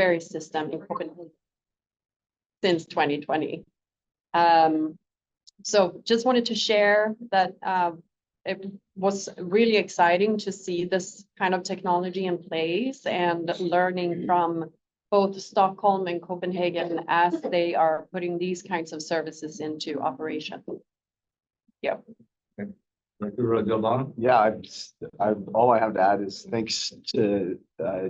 ferry system in Copenhagen since 2020. So just wanted to share that it was really exciting to see this kind of technology in place and learning from both Stockholm and Copenhagen as they are putting these kinds of services into operation. Yeah. Yeah, all I have to add is thanks to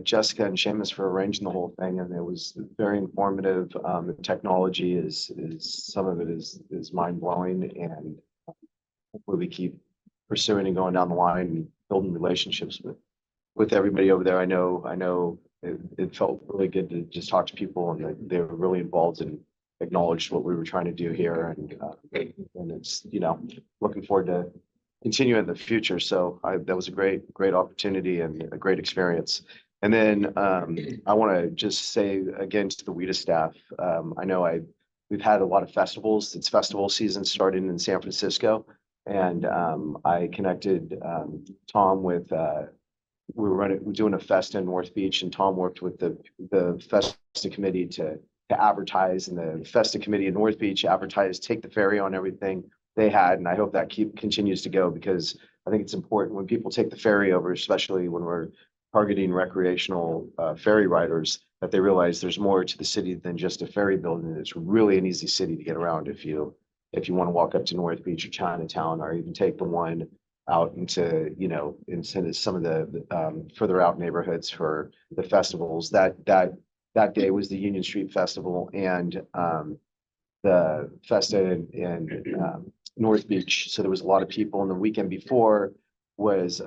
Jessica and Seamus for arranging the whole thing, and it was very informative. The technology is some of it is mind blowing, and hopefully we keep pursuing and going down the line and building relationships with everybody over there. I know it felt really good to just talk to people, and they were really involved and acknowledged what we were trying to do here, and it's looking forward to continue in the future. So that was a great opportunity and a great experience. And then I want to just say again to the WETA staff, I know we've had a lot of festivals. It's festival season starting in San Francisco, and I connected Tom with we're doing a festa in North Beach, and Tom worked with the festa committee to advertise, and the festa committee in North Beach advertised Take the Ferry on everything they had, and I hope that continues to go, because I think it's important when people take the ferry over, especially when we're targeting recreational ferry riders, that they realize there's more to the city than just a ferry building. It's really an easy city to get around if you want to walk up to North Beach or Chinatown, or even take the one out into some of the further out neighborhoods for the festivals. That day was the Union Street Festival, and the festa in North Beach. So there was a lot of people, and the weekend before was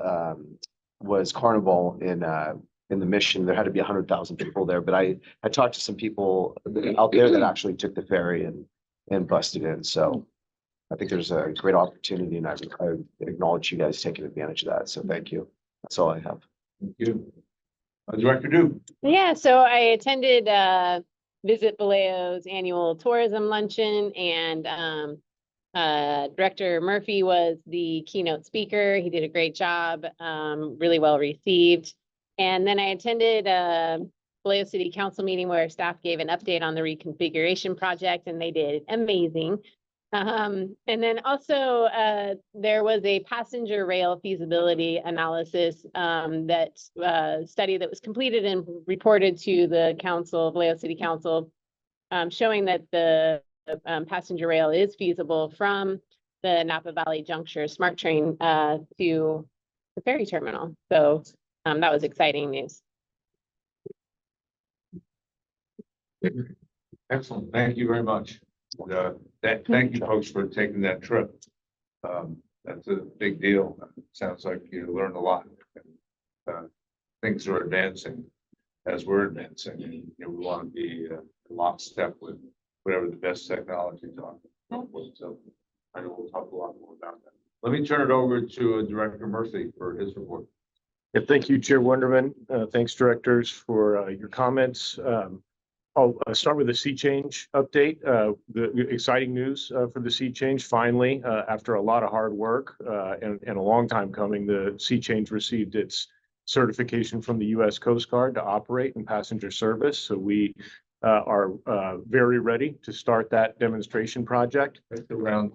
Carnival in the Mission. There had to be 100,000 people there, but I talked to some people out there that actually took the ferry and busted in. So I think there's a great opportunity, and I acknowledge you guys taking advantage of that. So thank you. That's all I have. Thank you. Director Du. Yeah, so I attended Visit Valeo's annual tourism luncheon, and Director Murphy was the keynote speaker. He did a great job, really well received. And then I attended a Vallejo City Council meeting where staff gave an update on the reconfiguration project, and they did amazing. And then also there was a passenger rail feasibility analysis study that was completed and reported to the council, Vallejo City Council, showing that the passenger rail is feasible from the Napa Valley Juncture Smart Train to the ferry terminal. So that was exciting news. Excellent. Thank you very much. Thank you, folks, for taking that trip. That's a big deal. Sounds like you learned a lot. Things are advancing as we're advancing, and we want to be in lockstep with whatever the best technologies are. So I know we'll talk a lot more about that. Let me turn it over to Director Murphy for his report. Yeah, thank you, Chair Wonderman. Thanks, directors, for your comments. I'll start with the sea change update. The exciting news for the sea change, finally, after a lot of hard work and a long time coming, the sea change received its certification from the U.S. Coast Guard to operate in passenger service. So we are very ready to start that demonstration project. That's round.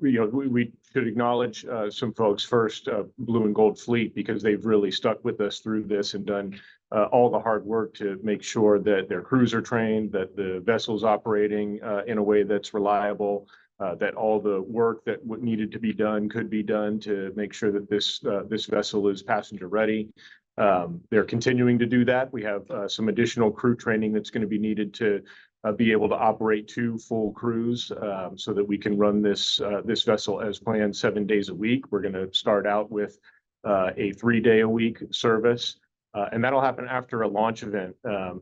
We should acknowledge some folks first, Blue and Gold Fleet, because they've really stuck with us through this and done all the hard work to make sure that their crews are trained, that the vessel's operating in a way that's reliable, that all the work that needed to be done could be done to make sure that this vessel is passenger ready. They're continuing to do that. We have some additional crew training that's going to be needed to be able to operate 2 full crews so that we can run this vessel as planned 7 days a week. We're going to start out with a 3-day-a-week service, and that'll happen after a launch event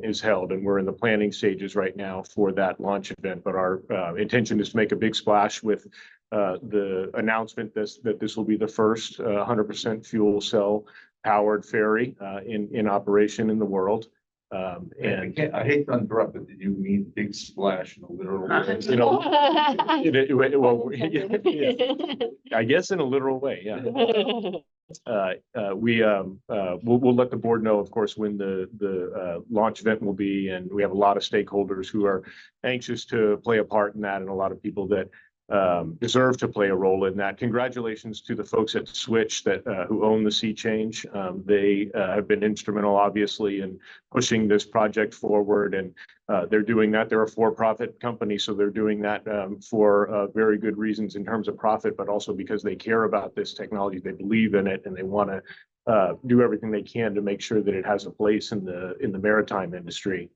is held, and we're in the planning stages right now for that launch event. But our intention is to make a big splash with the announcement that this will be the first 100% fuel cell powered ferry in operation in the world. And I hate to interrupt, but did you mean big splash in a literal way? I guess in a literal way, yeah. We'll let the board know, of course, when the launch event will be, and we have a lot of stakeholders who are anxious to play a part in that, and a lot of people that deserve to play a role in that. Congratulations to the folks at Switch that who own the Sea Change. They have been instrumental, obviously, in pushing this project forward, and they're doing that. They're a for-profit company, so they're doing that for very good reasons in terms of profit, but also because they care about this technology, they believe in it, and they want to do everything they can to make sure that it has a place in the maritime industry.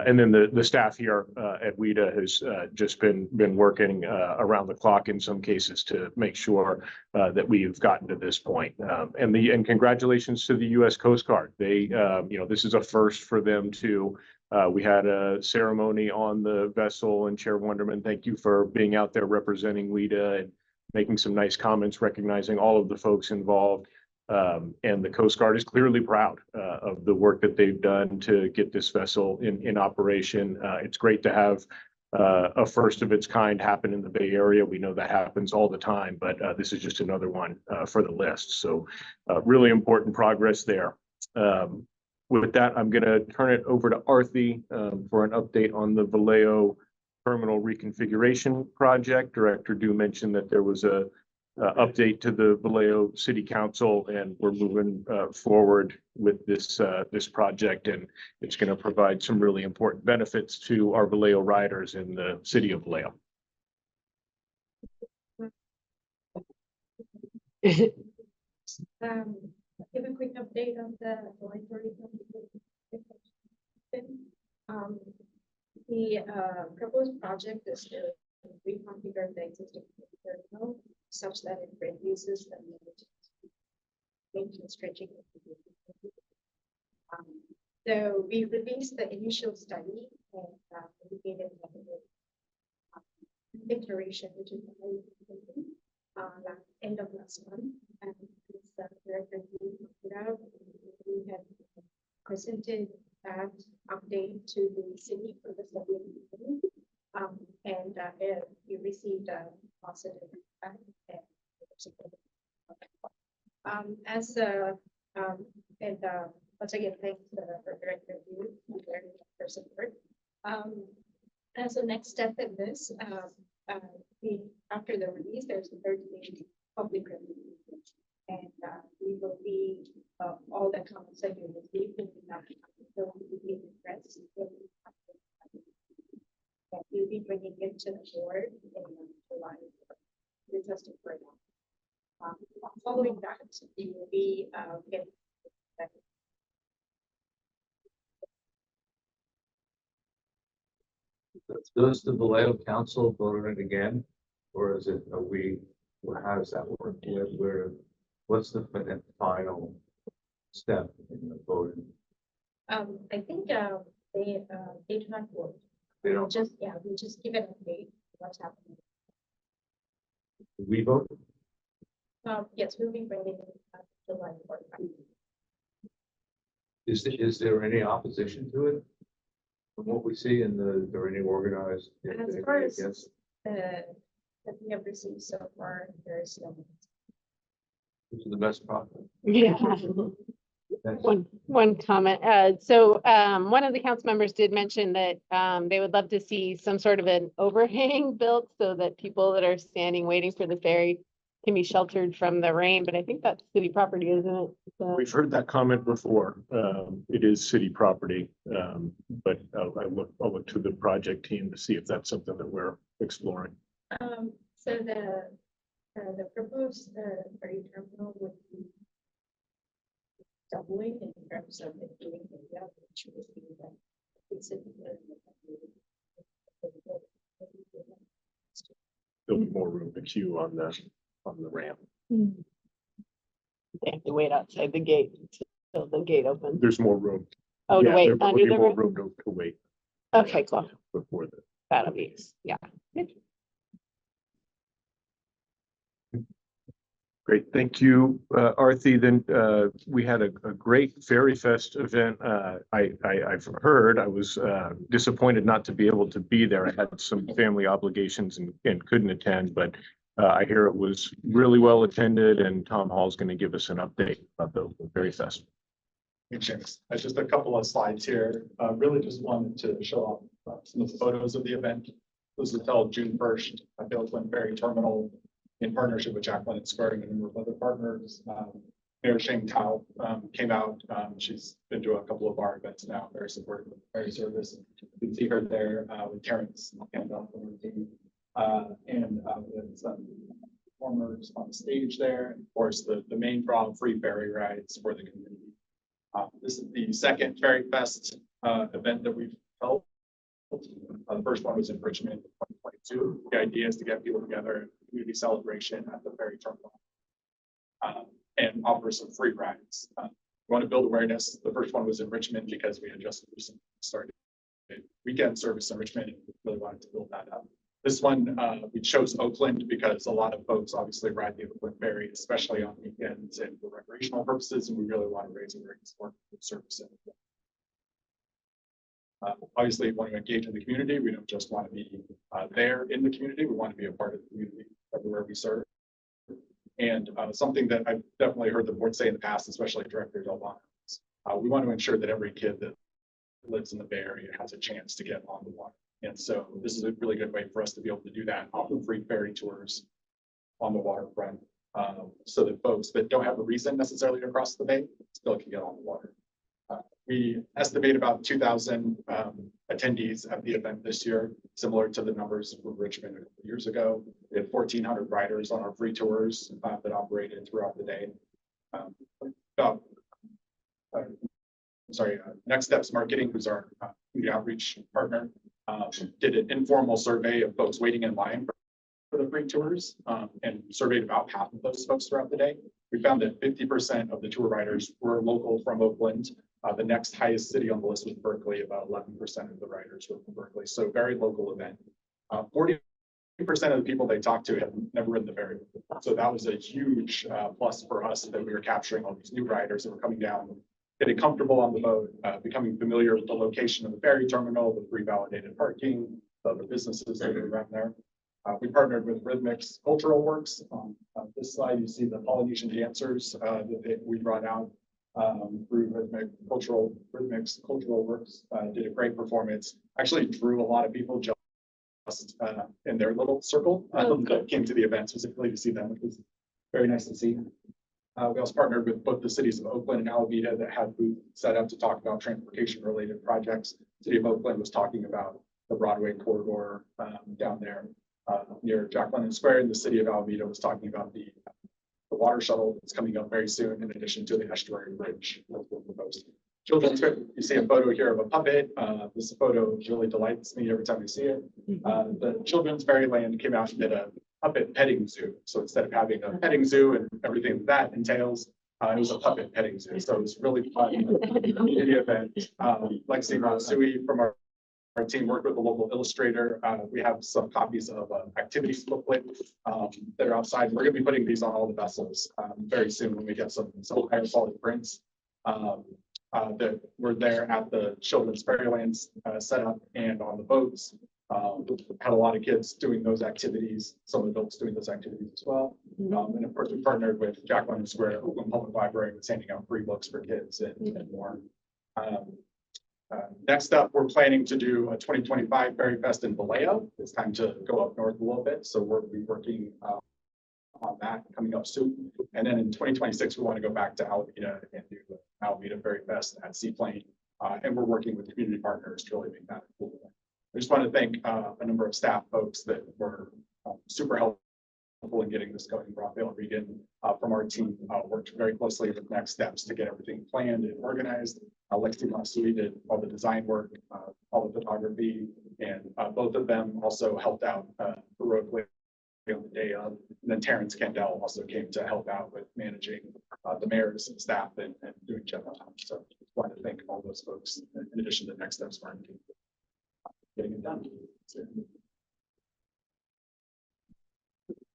And then the staff here at WETA has just been working around the clock in some cases to make sure that we've gotten to this point. And congratulations to the U.S. Coast Guard. They, this is a first for them too. We had a ceremony on the vessel, and Chair Wonderman, thank you for being out there representing WETA and making some nice comments, recognizing all of the folks involved. And the Coast Guard is clearly proud of the work that they've done to get this vessel in operation. It's great to have a first of its kind happen in the Bay Area. We know that happens all the time, but this is just another one for the list. So really important progress there. With that, I'm going to turn it over to Arthi for an update on the Vallejo terminal reconfiguration project. Director Du mentioned that there was a update to the Vallejo City Council, and we're moving forward with this project, and it's going to provide some really important benefits to our Vallejo riders in the city of Vallejo. Give a quick update on the library. The proposed project is to reconfigure the existing terminal such that it reduces the maintenance stretching. So we released the initial study and indicated declaration, which is end of last month, and we have presented that update to the city for the study, and we received a positive feedback. Once again, thanks for Director Du for support. As a next step in this, after the release, there's a 30-day public review, and we will be all the comments that you received will be addressed. We'll be bringing it to the board in July. Testing for that. Following that, we will be getting. Does the Vallejo Council vote on it again, or is it how does that work? What's the final step in the voting? I think they do not vote. They don't. We just give an update what's happening. We vote? Yes, we'll be bringing the line for it. Is there any opposition to it? From what we see in there any organized? As far as that we have received so far, there is no. This is the best problem. Yeah. One comment. So one of the council members did mention that they would love to see some sort of an overhang built so that people that are standing waiting for the ferry can be sheltered from the rain. But I think that's city property, isn't it? So, We've heard that comment before. It is city property, but I'll look to the project team to see if that's something that we're exploring. So the proposed ferry terminal would be doubling in terms of the doing the which would be that it's There'll be more room to queue on the ramp. they have to wait outside the gate until the gate opens. There's more room. Oh, to Yeah, wait there will under be the more roof? room to wait Okay, cool. before the. That'll be, yeah. Great, thank you, Arthi. Then we had a great Ferry Fest event. I've heard, I was disappointed not to be able to be there. I had some family obligations and couldn't attend, but I hear it was really well attended, and Tom Hall's going to give us an update about the Berry Fest. Just a couple of slides here. Really just wanted to show off some of the photos of the event. This was held June 1st at the Oakland Ferry Terminal in partnership with Jack London Square and a number of other partners. Mayor Sheng Tao came out. She's been to a couple of our events now, very supportive of the ferry service. You can see her there with Terrence and with some performers on the stage there. And of course, the main draw of free ferry rides for the community. This is the second Ferry Fest event that we've held. The first one was in Richmond in 2022. The idea is to get people together, community celebration at the ferry terminal, and offer some free rides. We want to build awareness. The first one was in Richmond because we had just recently started weekend service in Richmond and really wanted to build that up. This one, we chose Oakland because a lot of folks obviously ride the Oakland Ferry, especially on weekends and for recreational purposes, and we really want to raise awareness for service. Obviously, we want to engage in the community. We don't just want to be there in the community. We want to be a part of the community everywhere we serve. And something that I've definitely heard the board say in the past, especially Director Del Bono, we want to ensure that every kid that lives in the Bay Area has a chance to get on the water. And so this is a really good way for us to be able to do that, offer free ferry tours on the waterfront, so that folks that don't have a reason necessarily to cross the bay still can get on the water. We estimate about 2,000 attendees at the event this year, similar to the numbers from Richmond a couple years ago. We had 1,400 riders on our free tours that operated throughout the day. Next Steps Marketing, who's our community outreach partner, did an informal survey of folks waiting in line for the free tours, and surveyed about half of those folks throughout the day. We found that 50% of the tour riders were local from Oakland. The next highest city on the list was Berkeley. About 11% of the riders were from Berkeley. So very local event. 40% of the people they talked to had never ridden the ferry. So that was a huge plus for us that we were capturing all these new riders that were coming down, getting comfortable on the boat, becoming familiar with the location of the ferry terminal, the free validated parking, the other businesses that are around there. We partnered with Rhythmix Cultural Works. On this slide, you see the Polynesian dancers that we brought out through Rhythmix Cultural Works. Did a great performance. Actually drew a lot of people just in their little circle that came to the event specifically to see them, which was very nice to see. We also partnered with both the cities of Oakland and Alameda that had booths set up to talk about transportation related projects. City of Oakland was talking about the Broadway corridor down there near Jack London Square, and the city of Alameda was talking about the water shuttle that's coming up very soon, in addition to the estuary bridge that's been proposed. Children's, you see a photo here of a puppet. This photo really delights me every time I see it. The Children's Fairyland came out and did a puppet petting zoo. So instead of having a petting zoo and everything that entails, it was a puppet petting zoo. So it was really fun community event. Lexi Matsui from our team worked with a local illustrator. We have some copies of activities booklet that are outside. We're going to be putting these on all the vessels very soon when we get some higher quality prints that were there at the Children's Fairylands setup and on the boats. Had a lot of kids doing those activities, some adults doing those activities as well. And of course, we partnered with Jack London Square, Oakland Public Library, was handing out free books for kids and more. Next up, we're planning to do a 2025 Ferry Fest in Vallejo. It's time to go up north a little bit. So we'll be working on that coming up soon. And then in 2026, we want to go back to Alameda and do Alameda Ferry Fest at Seaplane. And we're working with community partners to really make that cool. I just want to thank a number of staff folks that were super helpful in getting this going. Raphael Regan from our team worked very closely with Next Steps to get everything planned and organized. Lexi Matsui did all the design work, all the photography, and both of them also helped out heroically on the day of. And then Terrence Kendall also came to help out with managing the mayor's staff and doing general time. So I just want to thank all those folks in addition to Next Steps marketing getting it done.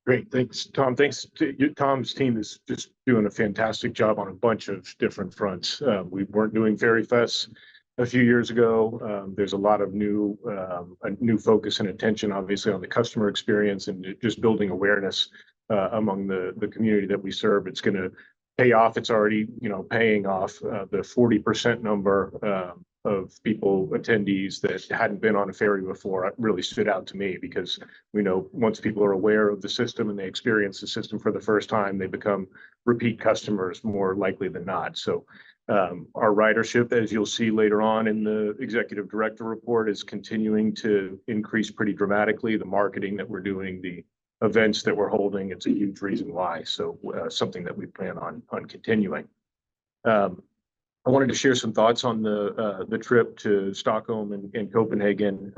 Great, thanks, Tom. Thanks to you. Tom's team is just doing a fantastic job on a bunch of different fronts. We weren't doing Ferry Fest a few years ago. There's a lot of a new focus and attention, obviously, on the customer experience and just building awareness among the community that we serve. It's going to pay off. It's already, paying off. The 40% number of attendees that hadn't been on a ferry before really stood out to me, because we know once people are aware of the system and they experience the system for the first time, they become repeat customers more likely than not. So our ridership, as you'll see later on in the executive director report, is continuing to increase pretty dramatically. The marketing that we're doing, the events that we're holding, it's a huge reason why. So something that we plan on continuing. I wanted to share some thoughts on the trip to Stockholm and Copenhagen.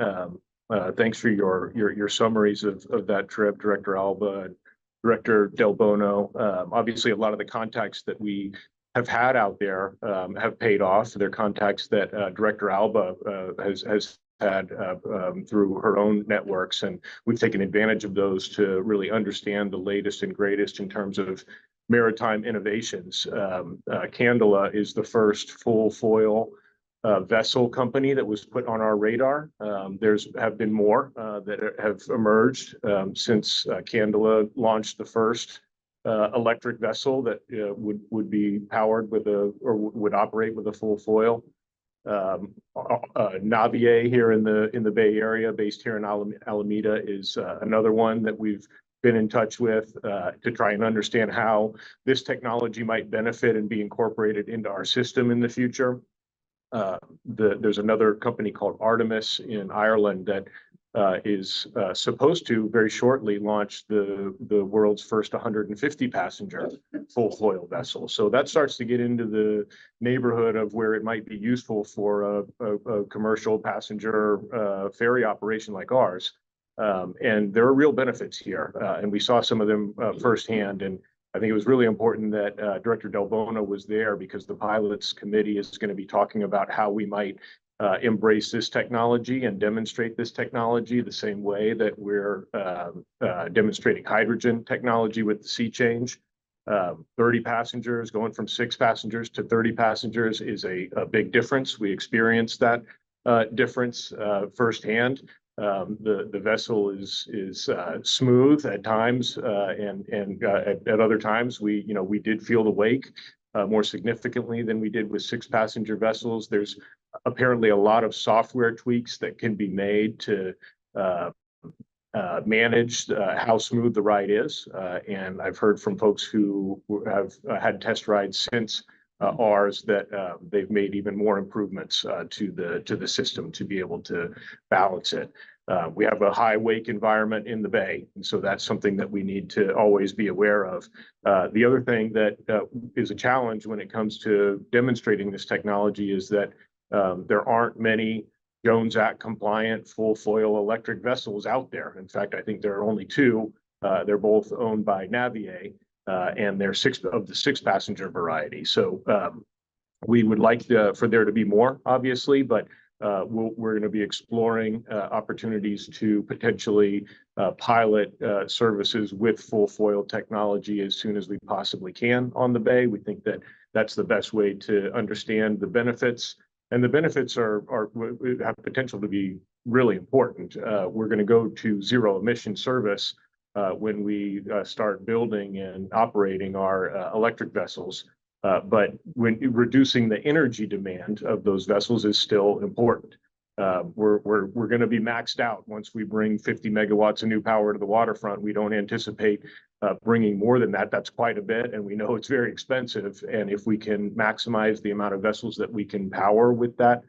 Thanks for your summaries of that trip, Director Alba and Director Del Bono. Obviously, a lot of the contacts that we have had out there have paid off. They're contacts that Director Alba has had through her own networks, and we've taken advantage of those to really understand the latest and greatest in terms of maritime innovations. Candela is the first full foil vessel company that was put on our radar. Have been more that have emerged since Candela launched the first electric vessel that would be powered with would operate with a full foil. Navier here in the Bay Area, based here in Alameda, is another one that we've been in touch with to try and understand how this technology might benefit and be incorporated into our system in the future. There's another company called Artemis in Ireland that is supposed to very shortly launch the world's first 150 passenger full foil vessel. So that starts to get into the neighborhood of where it might be useful for a commercial passenger ferry operation like ours. And there are real benefits here, and we saw some of them firsthand. And I think it was really important that Director Del Bono was there, because the pilots committee is going to be talking about how we might embrace this technology and demonstrate this technology the same way that we're demonstrating hydrogen technology with the sea change. 30 passengers going from 6 passengers to 30 passengers is a big difference. We experienced that difference firsthand. The vessel is smooth at times, and at other times we did feel the wake more significantly than we did with 6 passenger vessels. There's apparently a lot of software tweaks that can be made to manage how smooth the ride is, and I've heard from folks who have had test rides since ours that they've made even more improvements to the system to be able to balance it. We have a high wake environment in the bay, and so that's something that we need to always be aware of. The other thing that is a challenge when it comes to demonstrating this technology is that there aren't many Jones Act compliant full foil electric vessels out there. In fact, I think there are only 2. They're both owned by Navier, and they're 6 of the 6 passenger variety. So we would like for there to be more, obviously, but we're going to be exploring opportunities to potentially pilot services with full foil technology as soon as we possibly can on the bay. We think that that's the best way to understand the benefits, and the benefits have potential to be really important. We're going to go to zero emission service when we start building and operating our electric vessels. But when reducing the energy demand of those vessels is still important. We're going to be maxed out once we bring 50 megawatts of new power to the waterfront. We don't anticipate bringing more than that. That's quite a bit, and we know it's very expensive. And if we can maximize the amount of vessels that we can power with that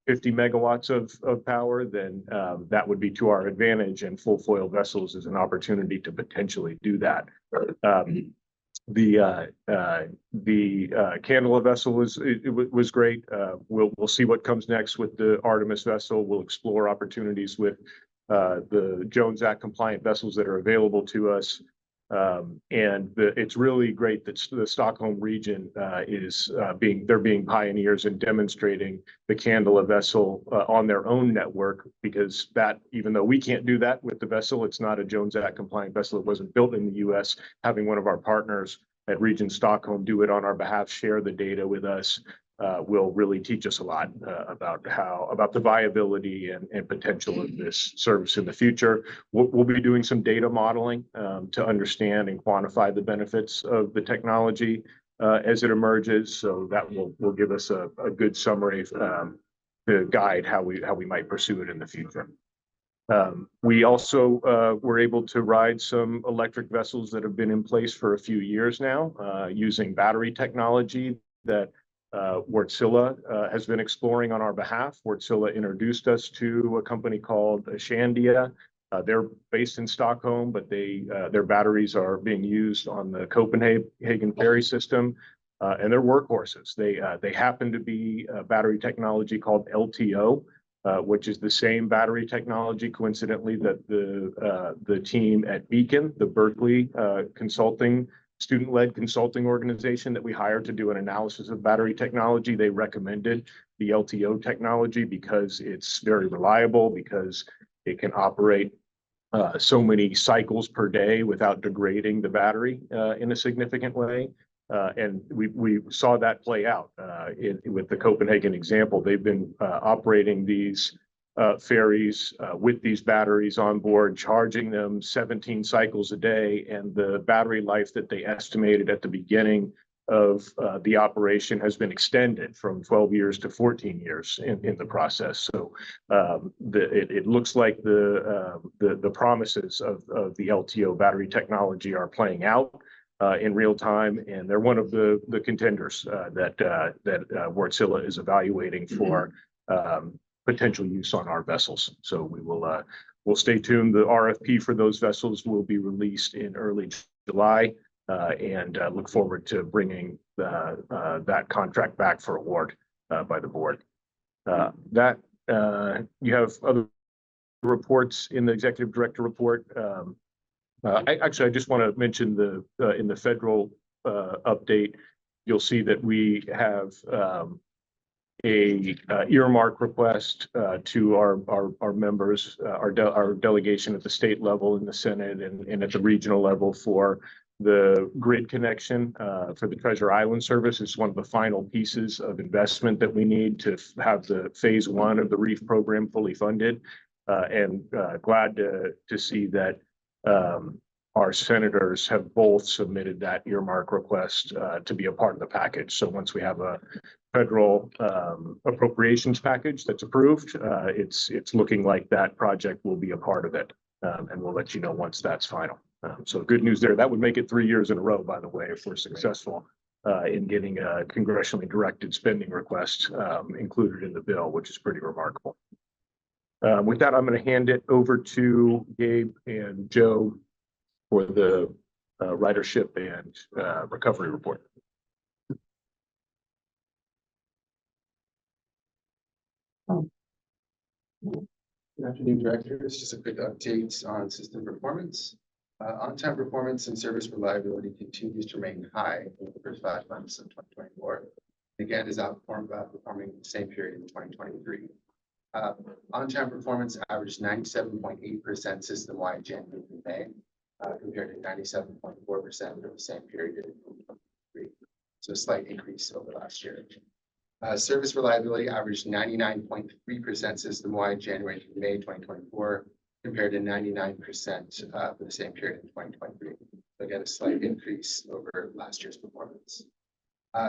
50 megawatts of power, then that would be to our advantage. And full foil vessels is an opportunity to potentially do that. The Candela vessel was great. We'll see what comes next with the Artemis vessel. We'll explore opportunities with the Jones Act compliant vessels that are available to us. And it's really great that the Stockholm region they're being pioneers in demonstrating the Candela vessel on their own network, because that, even though we can't do that with the vessel, it's not a Jones Act compliant vessel. It wasn't built in the US. Having one of our partners at Region Stockholm do it on our behalf, share the data with us, will really teach us a lot about the viability and potential of this service in the future. We'll be doing some data modeling to understand and quantify the benefits of the technology as it emerges. So that will give us a good summary to guide how we might pursue it in the future. We also were able to ride some electric vessels that have been in place for a few years now, using battery technology that Wärtsilä has been exploring on our behalf. Wärtsilä introduced us to a company called Shandia. They're based in Stockholm, but their batteries are being used on the Copenhagen ferry system, and they're workhorses. They happen to be a battery technology called LTO, which is the same battery technology, coincidentally, that the team at Beacon, the Berkeley student-led consulting organization that we hired to do an analysis of battery technology, they recommended the LTO technology because it's very reliable, because it can operate so many cycles per day without degrading the battery in a significant way. And we saw that play out with the Copenhagen example. They've been operating these ferries with these batteries on board, charging them 17 cycles a day, and the battery life that they estimated at the beginning of the operation has been extended from 12 years to 14 years in the process. So it looks like the promises of the LTO battery technology are playing out in real time, and they're one of the contenders that Wärtsilä is evaluating for potential use on our vessels. So we'll stay tuned. The RFP for those vessels will be released in early July, and look forward to bringing that contract back for award by the board. You have other reports in the executive director report. I just want to mention in the federal update, you'll see that we have a earmark request to our members, our delegation at the state level in the Senate and at the regional level for the grid connection for the Treasure Island service. Is one of the final pieces of investment that we need to have the phase 1 of the REEF program fully funded, and glad to see that our senators have both submitted that earmark request to be a part of the package. So once we have a federal appropriations package that's approved, it's looking like that project will be a part of it, and we'll let you know once that's final. So good news there. That would make it 3 years in a row, by the way, if we're successful in getting a congressionally directed spending request included in the bill, which is pretty remarkable. With that, I'm going to hand it over to Gabe and Joe for the ridership and recovery report. Good afternoon, directors. Just a quick update on system performance. On-time performance and service reliability continues to remain high in the first 5 months of 2024. Again, is outperforming the same period in 2023. On-time performance averaged 97.8% system-wide January through May, compared to 97.4% for the same period in 2023. So a slight increase over last year. Service reliability averaged 99.3% system-wide January through May 2024, compared to 99% for the same period in 2023. So again, a slight increase over last year's performance.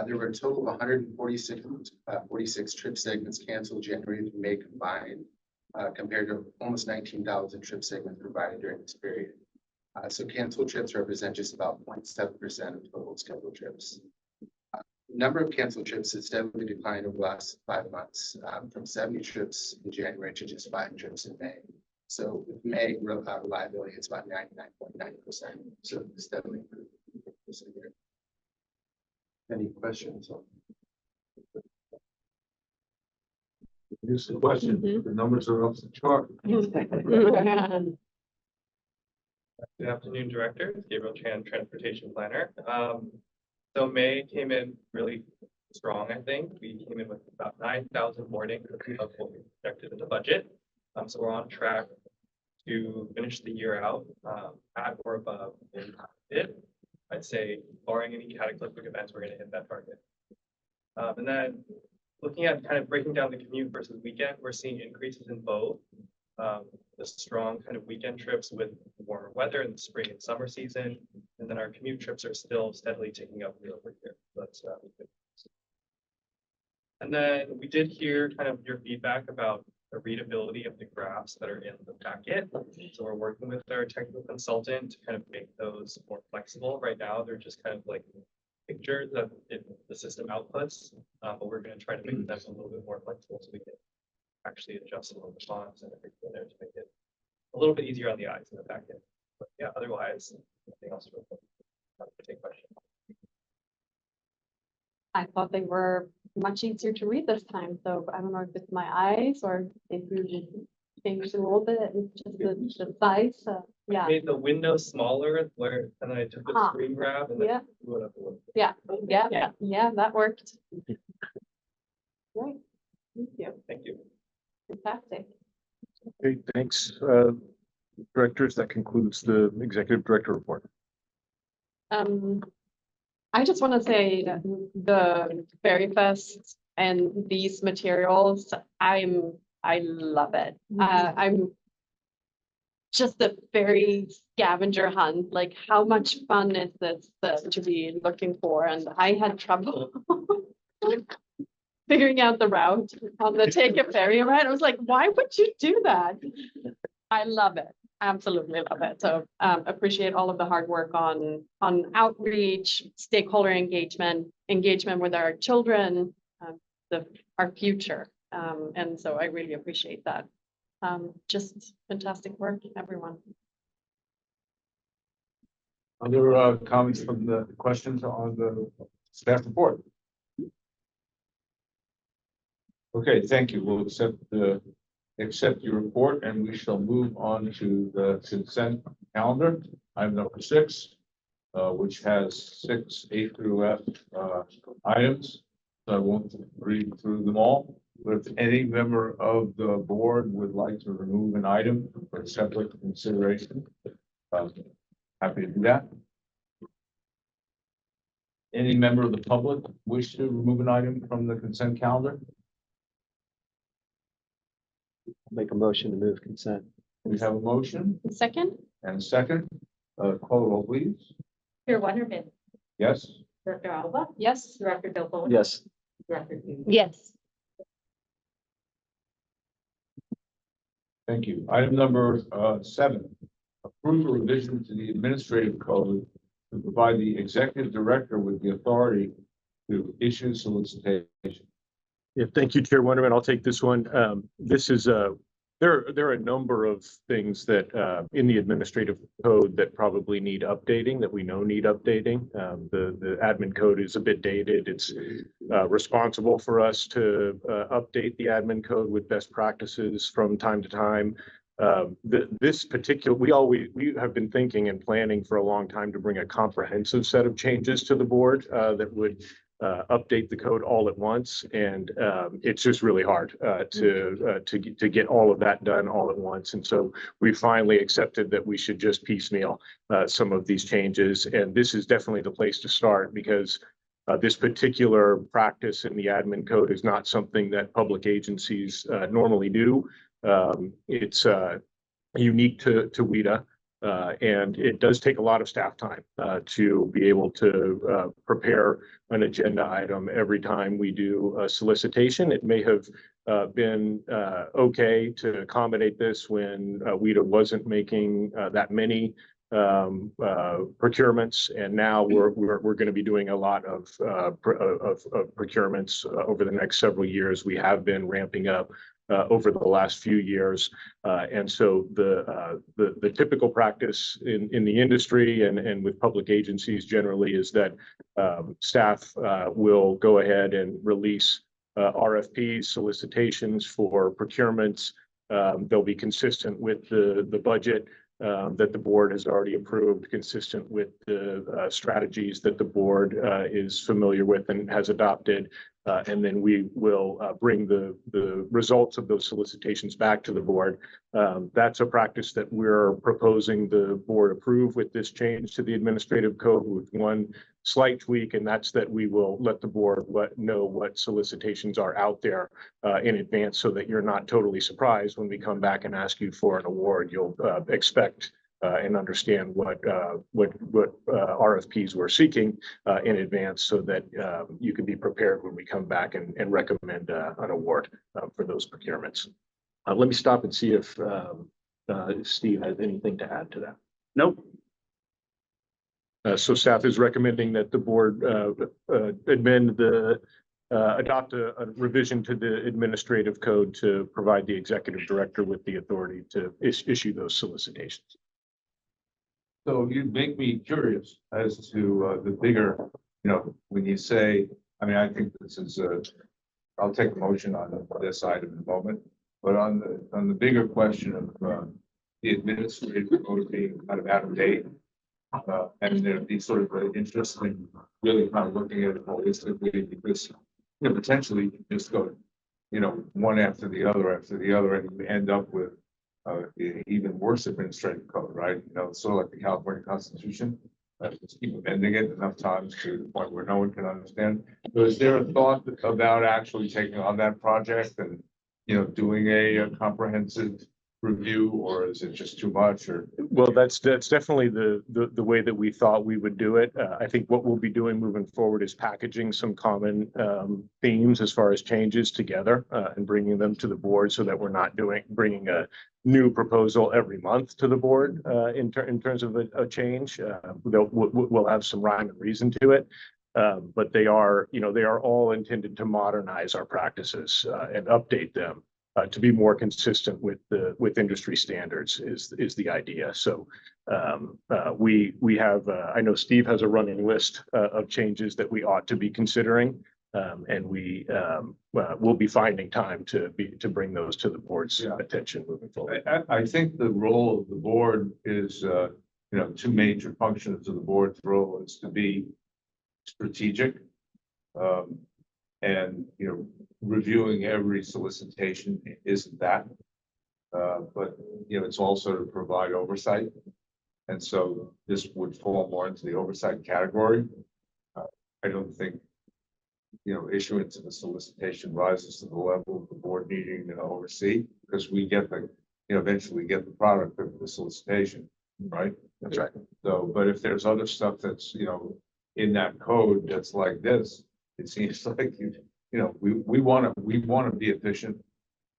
There were a total of 146 trip segments canceled January through May combined, compared to almost 19,000 trip segments provided during this period. So canceled trips represent just about 0.7% of total scheduled trips. The number of canceled trips has steadily declined over the last 5 months, from 70 trips in January to just 5 trips in May. So with May reliability, it's about 99.9%. So steadily improving. Any questions? Here's the question. The numbers are off the chart. Good afternoon, Director. Gabriel Chan, Transportation Planner. So May came in really strong, I think. We came in with about 9,000 boardings of what we projected in the budget. So we're on track to finish the year out at or above it. I'd say, barring any cataclysmic events, we're going to hit that target. And then looking at kind of breaking down the commute versus weekend, we're seeing increases in both. The strong kind of weekend trips with warmer weather in the spring and summer season, and then our commute trips are still steadily ticking up year over year. That's good. And then we did hear kind of your feedback about the readability of the graphs that are in the packet. So we're working with our technical consultant to kind of make those more flexible. Right now, they're just kind of like pictures that the system outputs, but we're going to try to make them a little bit more flexible so we can actually adjust some of the fonts and everything there to make it a little bit easier on the eyes in the packet. But yeah, otherwise, nothing else to take questions. I thought they were much easier to read this time, so I don't know if it's my eyes or if you changed a little bit, it's just the size, yeah. Made the window smaller where, and then I took the Ah, screen grab and then Yeah, blew it up a little. yeah, that worked. Great, thank you, Thank you. fantastic. Okay, thanks, directors. That concludes the executive director report. I just want to say that the Berry Fest and these materials, I love it. I'm just a very scavenger hunt, like how much fun is this to be looking for? And I had trouble figuring out the route on the Take a Ferry ride. I was like, why would you do that? I love it. Absolutely love it. So appreciate all of the hard work on outreach, stakeholder engagement with our children, our future. And so I really appreciate that. Just fantastic work, everyone. Other comments from the questions on the staff report? Okay, thank you. We'll accept your report and we shall move on to the consent calendar. Item number 6, which has 6 A through F items. So I won't read through them all. But if any member of the board would like to remove an item for separate consideration, happy to do that. Any member of the public wish to remove an item from the consent calendar? Make a motion to move consent. We have a motion Second, and a second. Call roll, please. Chair Wonderman, Yes. Director Alba, yes. Director Bilbo. Yes. Director Hughes. Yes. Thank you. Item number 7, approve a revision to the administrative code to provide the executive director with the authority to issue solicitation. Yeah, thank you, Chair Wonderman. I'll take this one. This is there are a number of things that in the administrative code that probably need updating, that we know need updating. The admin code is a bit dated. It's responsible for us to update the admin code with best practices from time to time. This particular, we have been thinking and planning for a long time to bring a comprehensive set of changes to the board that would update the code all at once, and it's just really hard to get all of that done all at once. And so we finally accepted that we should just piecemeal some of these changes, and this is definitely the place to start because this particular practice in the admin code is not something that public agencies normally do. It's unique to WETA. And it does take a lot of staff time to be able to prepare an agenda item every time we do a solicitation. It may have been okay to accommodate this when WETA wasn't making that many procurements, and now we're going to be doing a lot of procurements over the next several years. We have been ramping up over the last few years. And so the typical practice in the industry and with public agencies generally is that staff will go ahead and release RFPs, solicitations for procurements. They'll be consistent with the budget that the board has already approved, consistent with the strategies that the board is familiar with and has adopted. And then we will bring the results of those solicitations back to the board. That's a practice that we're proposing the board approve with this change to the administrative code with one slight tweak, and that's that we will let the board know what solicitations are out there in advance so that you're not totally surprised when we come back and ask you for an award. You'll expect and understand what RFPs we're seeking in advance so that you can be prepared when we come back and recommend an award for those procurements. Let me stop and see if Steve has anything to add to that. Nope. So staff is recommending that the board adopt a revision to the administrative code to provide the executive director with the authority to issue those solicitations. So you make me curious as to the bigger, when you say, I mean, I think this is I'll take the motion on this item in a moment, but on the bigger question of the administrative code being kind of out of date, and there'd be sort of an interest in really kind of looking at it holistically, because potentially you just go, one after the other, and you end up with even worse administrative code, right? Sort of like the California Constitution. Just keep amending it enough times to the point where no one can understand. So is there a thought about actually taking on that project and, doing a comprehensive review, or is it just too much? Or well, that's definitely the way that we thought we would do it. I think what we'll be doing moving forward is packaging some common themes as far as changes together and bringing them to the board so that we're not bringing a new proposal every month to the board in terms of a change. We'll have some rhyme and reason to it. But they are all intended to modernize our practices and update them to be more consistent with industry standards is the idea. So we have I know Steve has a running list of changes that we ought to be considering, and we will be finding time to bring those to the board's attention moving forward. I think the role of the board is, two major functions of the board's role is to be strategic, and reviewing every solicitation isn't that, but it's also to provide oversight, and so this would fall more into the oversight category. I don't think issuance of a solicitation rises to the level of the board needing to oversee, because we get eventually get the product of the solicitation, right? That's right. So, but if there's other stuff that's, in that code that's like this, it seems like we want to be efficient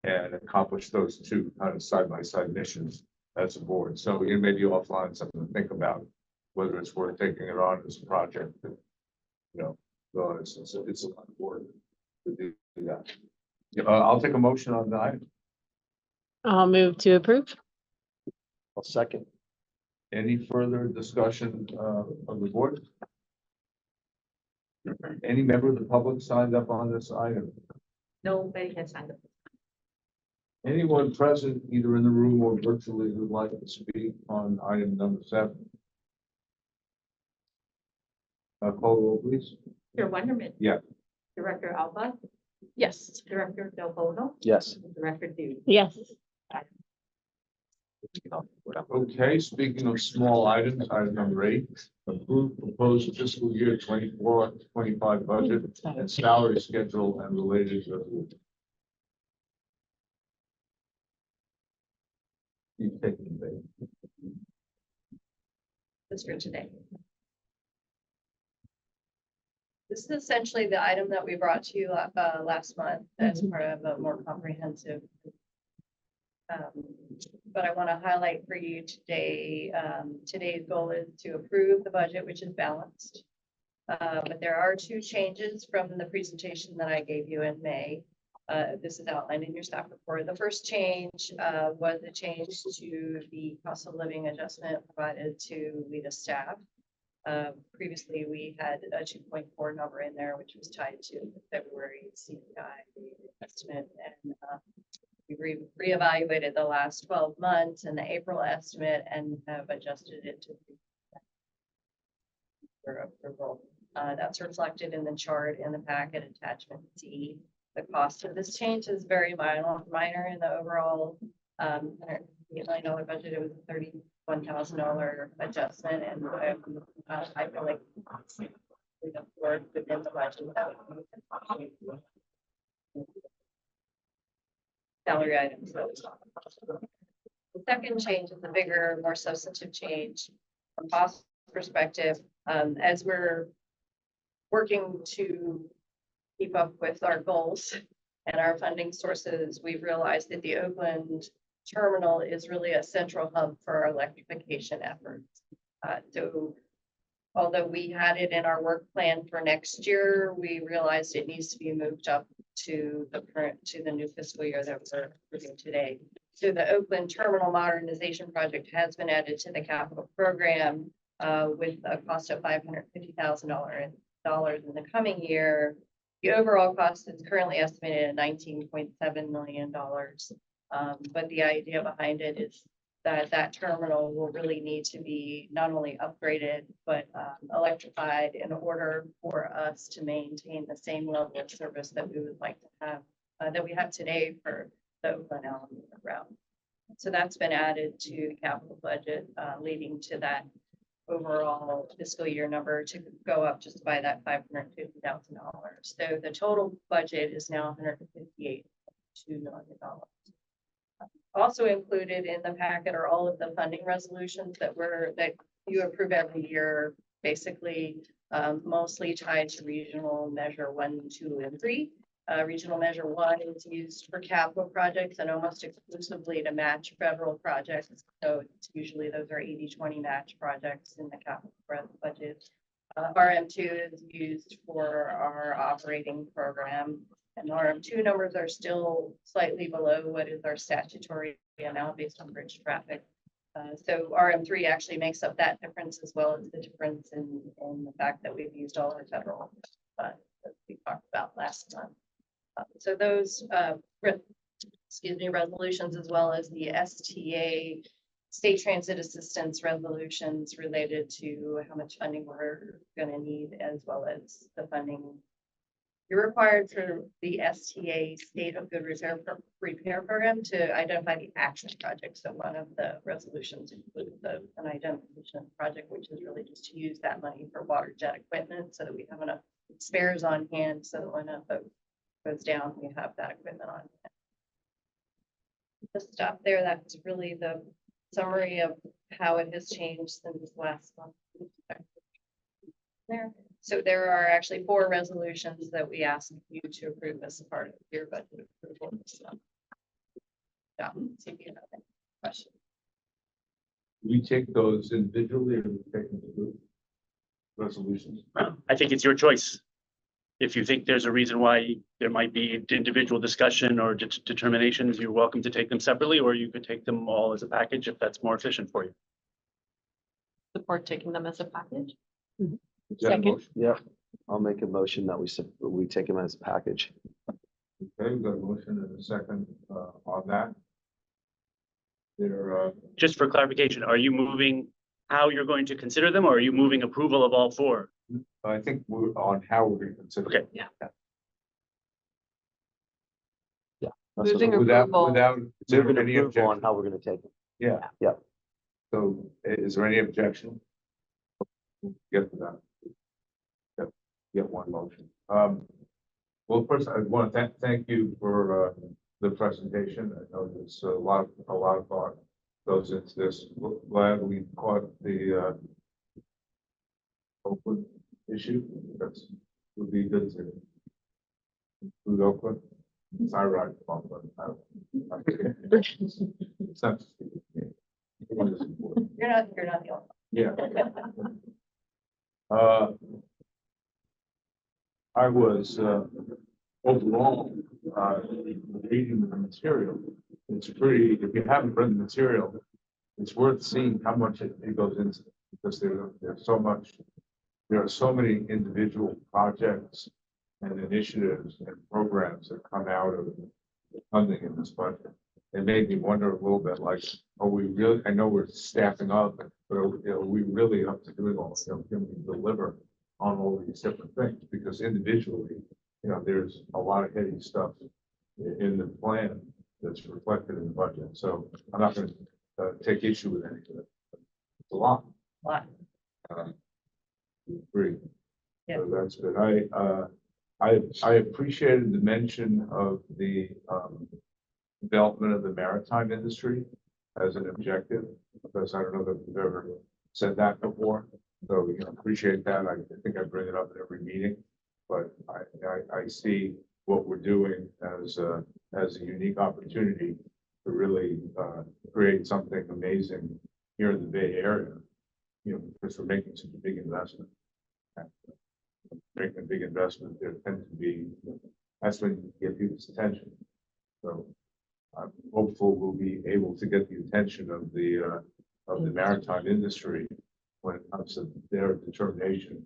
and accomplish those two kind of side-by-side missions as a board. So maybe offline something to think about, whether it's worth taking it on as a project. So it's a lot of work to do that. I'll take a motion on the item. I'll move to approve. I'll second. Any further discussion of the board? Any member of the public signed up on this item? Nobody has signed up. Anyone present, either in the room or virtually, who'd like to speak on item number 7? Call the roll, please. Director Wonderman. Yeah. Director Alba. Yes. Director Del Bono. Yes. Director Dewey. Yes. Okay, speaking of small items, item number 8, approve proposed fiscal year 24-25 budget and salary schedule and related resolution. Keep taking the This for today. This is essentially the item that we brought to you last month as part of a more comprehensive. But I want to highlight for you today, today's goal is to approve the budget, which is balanced. But there are 2 changes from the presentation that I gave you in May. This is outlined in your staff report. The first change was a change to the cost of living adjustment provided to WETA staff. Previously, we had a 2.4 number in there, which was tied to the February CPI estimate, and we reevaluated the last 12 months and the April estimate and have adjusted it to for approval. That's reflected in the chart in the packet attachment C. The cost of this change is very minor in the overall $100 million budget. It was a $31,000 adjustment, and I feel like we absorbed within the budget that we salary items. The second change is a bigger, more substantive change from cost perspective. As we're working to keep up with our goals and our funding sources, we've realized that the Oakland terminal is really a central hub for our electrification efforts. So although we had it in our work plan for next year, we realized it needs to be moved up to the new fiscal year that we're approving today. So the Oakland Terminal Modernization Project has been added to the capital program with a cost of $550,000 in the coming year. The overall cost is currently estimated at $19.7 million. But the idea behind it is that terminal will really need to be not only upgraded, but electrified in order for us to maintain the same level of service that we would like to have, that we have today for the Oakland Alameda route. So that's been added to the capital budget, leading to that overall fiscal year number to go up just by that $550,000. So the total budget is now $158.2 million. Also included in the packet are all of the funding resolutions that you approve every year, basically mostly tied to regional measure 1, 2, and 3. Regional measure 1 is used for capital projects and almost exclusively to match federal projects. So it's usually those are 80-20 match projects in the capital budget. RM2 is used for our operating program. And RM2 numbers are still slightly below what is our statutory amount based on bridge traffic. So RM3 actually makes up that difference, as well as the difference in the fact that we've used all our federal that we talked about last month. So those resolutions, as well as the STA state transit assistance resolutions related to how much funding we're going to need, as well as the funding you're required for the STA State of Good Repair Program to identify the action project. So one of the resolutions includes an identification project, which is really just to use that money for water jet equipment so that we have enough spares on hand so that when a boat goes down, we have that equipment on hand. Just stop there. That's really the summary of how it has changed since last month. There. So there are actually 4 resolutions that we ask you to approve as a part of your budget approval. So, see if you have any questions. We take those individually or we take them as group resolutions? I think it's your choice. If you think there's a reason why there might be individual discussion or determinations, you're welcome to take them separately, or you could take them all as a package if that's more efficient for you. Support taking them as a package. Is that a Second. motion? Yeah, I'll make a motion that we take them as a package. Okay, we've got a motion and a second on that. There, Just for clarification, are you moving how you're going to consider them, or are you moving approval of all 4? I think we're on how we're going to consider. Okay. it. Yeah. Yeah. Moving Without, approval. without Moving any approval objection. on how we're gonna take them. Yeah. Yeah. So is there any objection? Get to that. Get one motion. Well, first, I want to thank you for the presentation. I know there's a lot of thought goes into this. We're glad we caught the Oakland issue. That's would be good to include Oakland. I ride Oakland. It's not just me. You're not the only Yeah. I was overall reading the material. It's pretty, if you haven't read the material, it's worth seeing how much it goes into, because there's so much, there are so many individual projects and initiatives and programs that come out of the funding in this budget. It made me wonder a little bit, like, are we really, I know we're staffing up, but are we really up to doing all, can we deliver on all these different things, because individually, there's a lot of heady stuff in the plan that's reflected in the budget, so I'm not gonna take issue with any of it. It's a lot. Lot. Agree. Yeah. So that's good. I appreciated the mention of the development of the maritime industry as an objective, because I don't know that we've ever said that before. So we can appreciate that. I think I bring it up at every meeting, but I see what we're doing as a unique opportunity to really create something amazing here in the Bay Area. Because we're making such a big investment. Making a big investment, there tends to be, that's when you get people's attention. So I'm hopeful we'll be able to get the attention of the maritime industry when it comes to their determination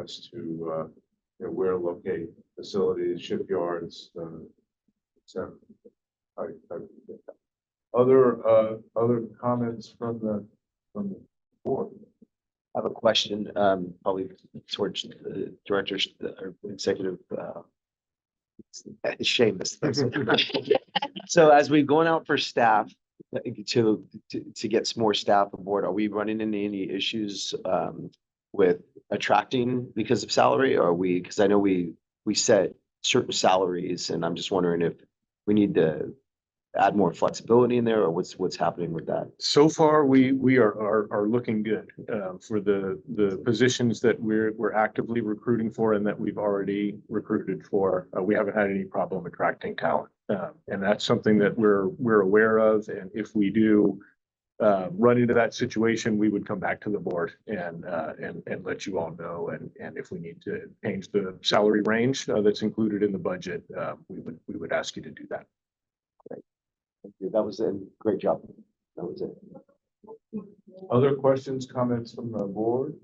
as to where to locate facilities, shipyards, etc. Other comments from the board? I have a question, probably towards the director or executive, Seamus. So as we're going out for staff to get some more staff aboard, are we running into any issues with attracting because of salary? Or are we, because I know we set certain salaries, and I'm just wondering if we need to add more flexibility in there, or what's happening with that? So far, we are looking good for the positions that we're actively recruiting for and that we've already recruited for. We haven't had any problem attracting talent, and that's something that we're aware of. And if we do run into that situation, we would come back to the board and let you all know. And if we need to change the salary range that's included in the budget, we would ask you to do that. Thank you. That was a great job. That was it. Other questions, comments from the board?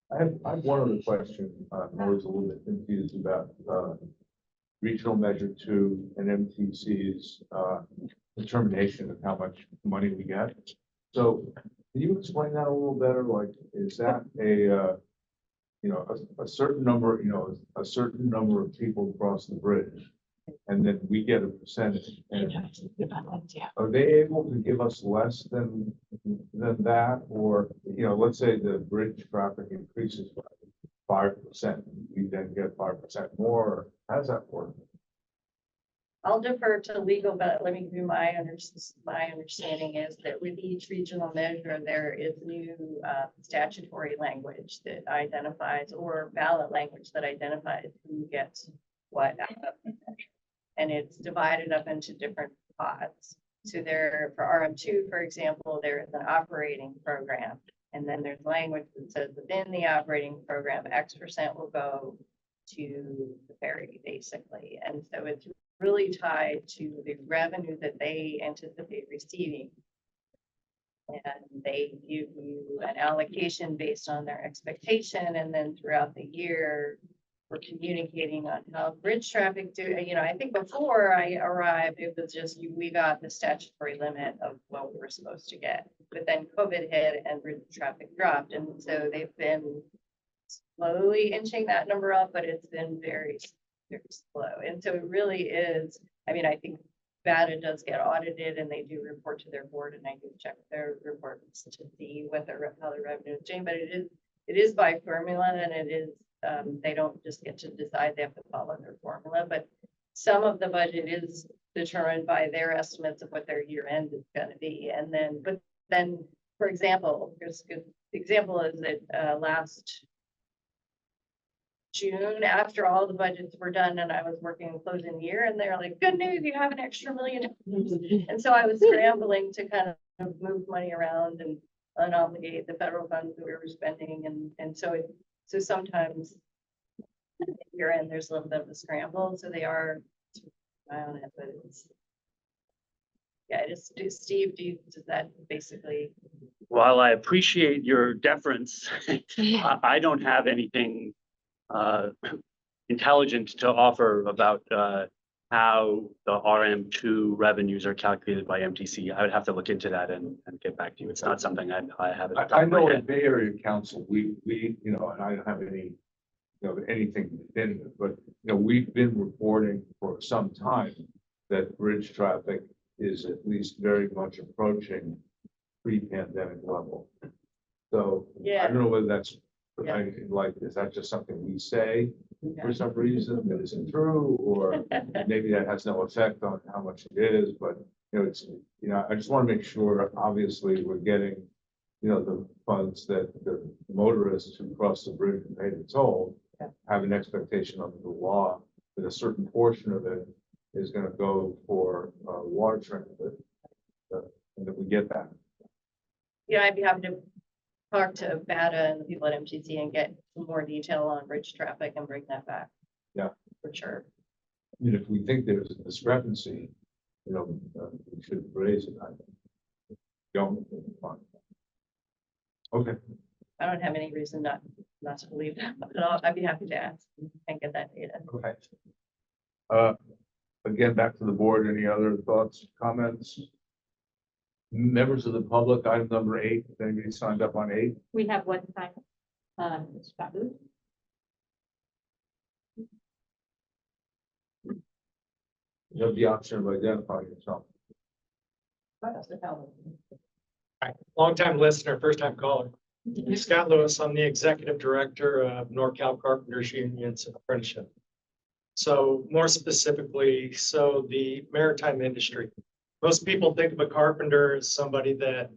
I have one other question. I'm always a little bit confused about regional measure 2 and MTC's determination of how much money we get. So can you explain that a little better? Like, is that a certain number, a certain number of people cross the bridge, and then we get a percentage? And are they able to give us less than that? Or, let's say the bridge traffic increases by 5%, we then get 5% more. How does that work? I'll defer to legal, but let me give you my understanding is that with each regional measure, there is new statutory language that identifies, or ballot language that identifies who gets what out of the measure. And it's divided up into different pots. So there, for RM2, for example, there is an operating program. And then there's language that says within the operating program, X% will go to the ferry, basically. And so it's really tied to the revenue that they anticipate receiving. And they give you an allocation based on their expectation. And then throughout the year, we're communicating on how bridge traffic do, I think before I arrived, it was just, we got the statutory limit of what we were supposed to get. But then COVID hit and bridge traffic dropped. And so they've been slowly inching that number up, but it's been very, very slow. And so it really is, I think WETA does get audited and they do report to their board, and I do check their reports to see what how their revenue is doing, but it is by formula, and it is, they don't just get to decide, they have to follow their formula, but some of the budget is determined by their estimates of what their year end is going to be. And then, but then, for example, here's a good example is that last June, after all the budgets were done and I was working on closing the year, and they're like, good news, you have an extra $1 million. And so I was scrambling to kind of move money around and unobligate the federal funds that we were spending. And so sometimes year end, there's a little bit of a scramble. So they are on it, but it's, yeah, Steve, does that basically? While I appreciate your deference, I don't have anything intelligent to offer about how the RM2 revenues are calculated by MTC. I would have to look into that and get back to you. It's not something I have. at the top I of my know head. at Bay Area Council, we, you know, and I don't have any, anything definitive, but, we've been reporting for some time that bridge traffic is at least very much approaching pre-pandemic level. So I don't know whether that's, is that just something we say for some reason that isn't true, or maybe that has no effect on how much it is, but, it's, I just want to make sure, obviously, we're getting, the funds that the motorists who cross the bridge and pay the toll have an expectation under the law that a certain portion of it is going to go for water transit, and that we get that. Yeah, I'd be happy to talk to WETA and the people at MTC and get some more detail on bridge traffic and bring that back. Yeah. For sure. I mean, if we think there's a discrepancy, we should raise it. I think. Don't. Fine. Okay. I don't have any reason not to believe that, but I'd be happy to ask and get that data. Okay. Again, back to the board. Any other thoughts, comments? Members of the public, item number 8. If anybody signed up on 8? We have one time, Mr. Babu. You have the option of identifying yourself. Longtime listener, first time caller. Scott Lewis, I'm the executive director of NorCal Carpenters Union's apprenticeship. So more specifically, so the maritime industry. Most people think of a carpenter as somebody that,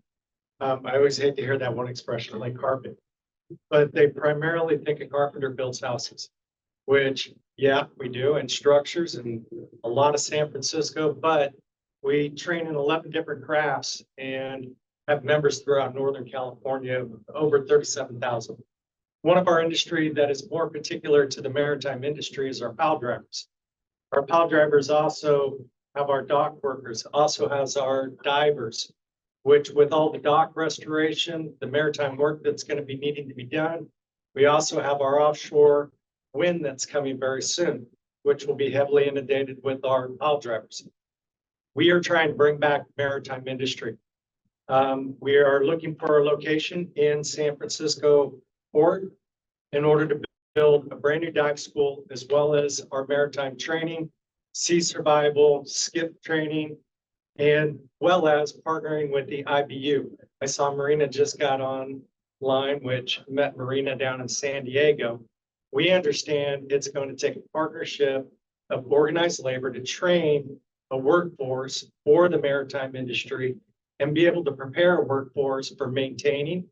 I always hate to hear that one expression, like carpet. But they primarily think a carpenter builds houses, which, yeah, we do, and structures and a lot of San Francisco, but we train in 11 different crafts and have members throughout Northern California, over 37,000. One of our industry that is more particular to the maritime industry is our pile drivers. Our pile drivers also have our dock workers, also has our divers, which with all the dock restoration, the maritime work that's going to be needing to be done. We also have our offshore wind that's coming very soon, which will be heavily inundated with our pile drivers. We are trying to bring back maritime industry. We are looking for a location in San Francisco Port in order to build a brand new dive school, as well as our maritime training, sea survival, skip training, and well as partnering with the IBU. I saw Marina just got online, which met Marina down in San Diego. We understand it's going to take a partnership of organized labor to train a workforce for the maritime industry and be able to prepare a workforce for maintaining,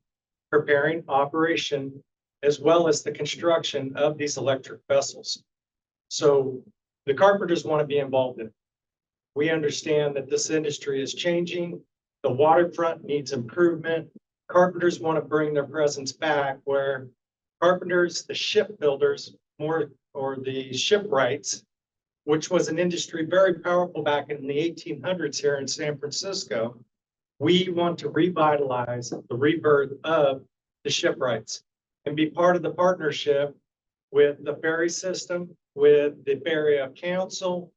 preparing, operation, as well as the construction of these electric vessels. So the carpenters want to be involved in it. We understand that this industry is changing. The waterfront needs improvement. Carpenters want to bring their presence back where carpenters, the shipbuilders, more or the shipwrights, which was an industry very powerful back in the 1800s here in San Francisco. We want to revitalize the rebirth of the shipwrights and be part of the partnership with the ferry system, with the Bay Area Council,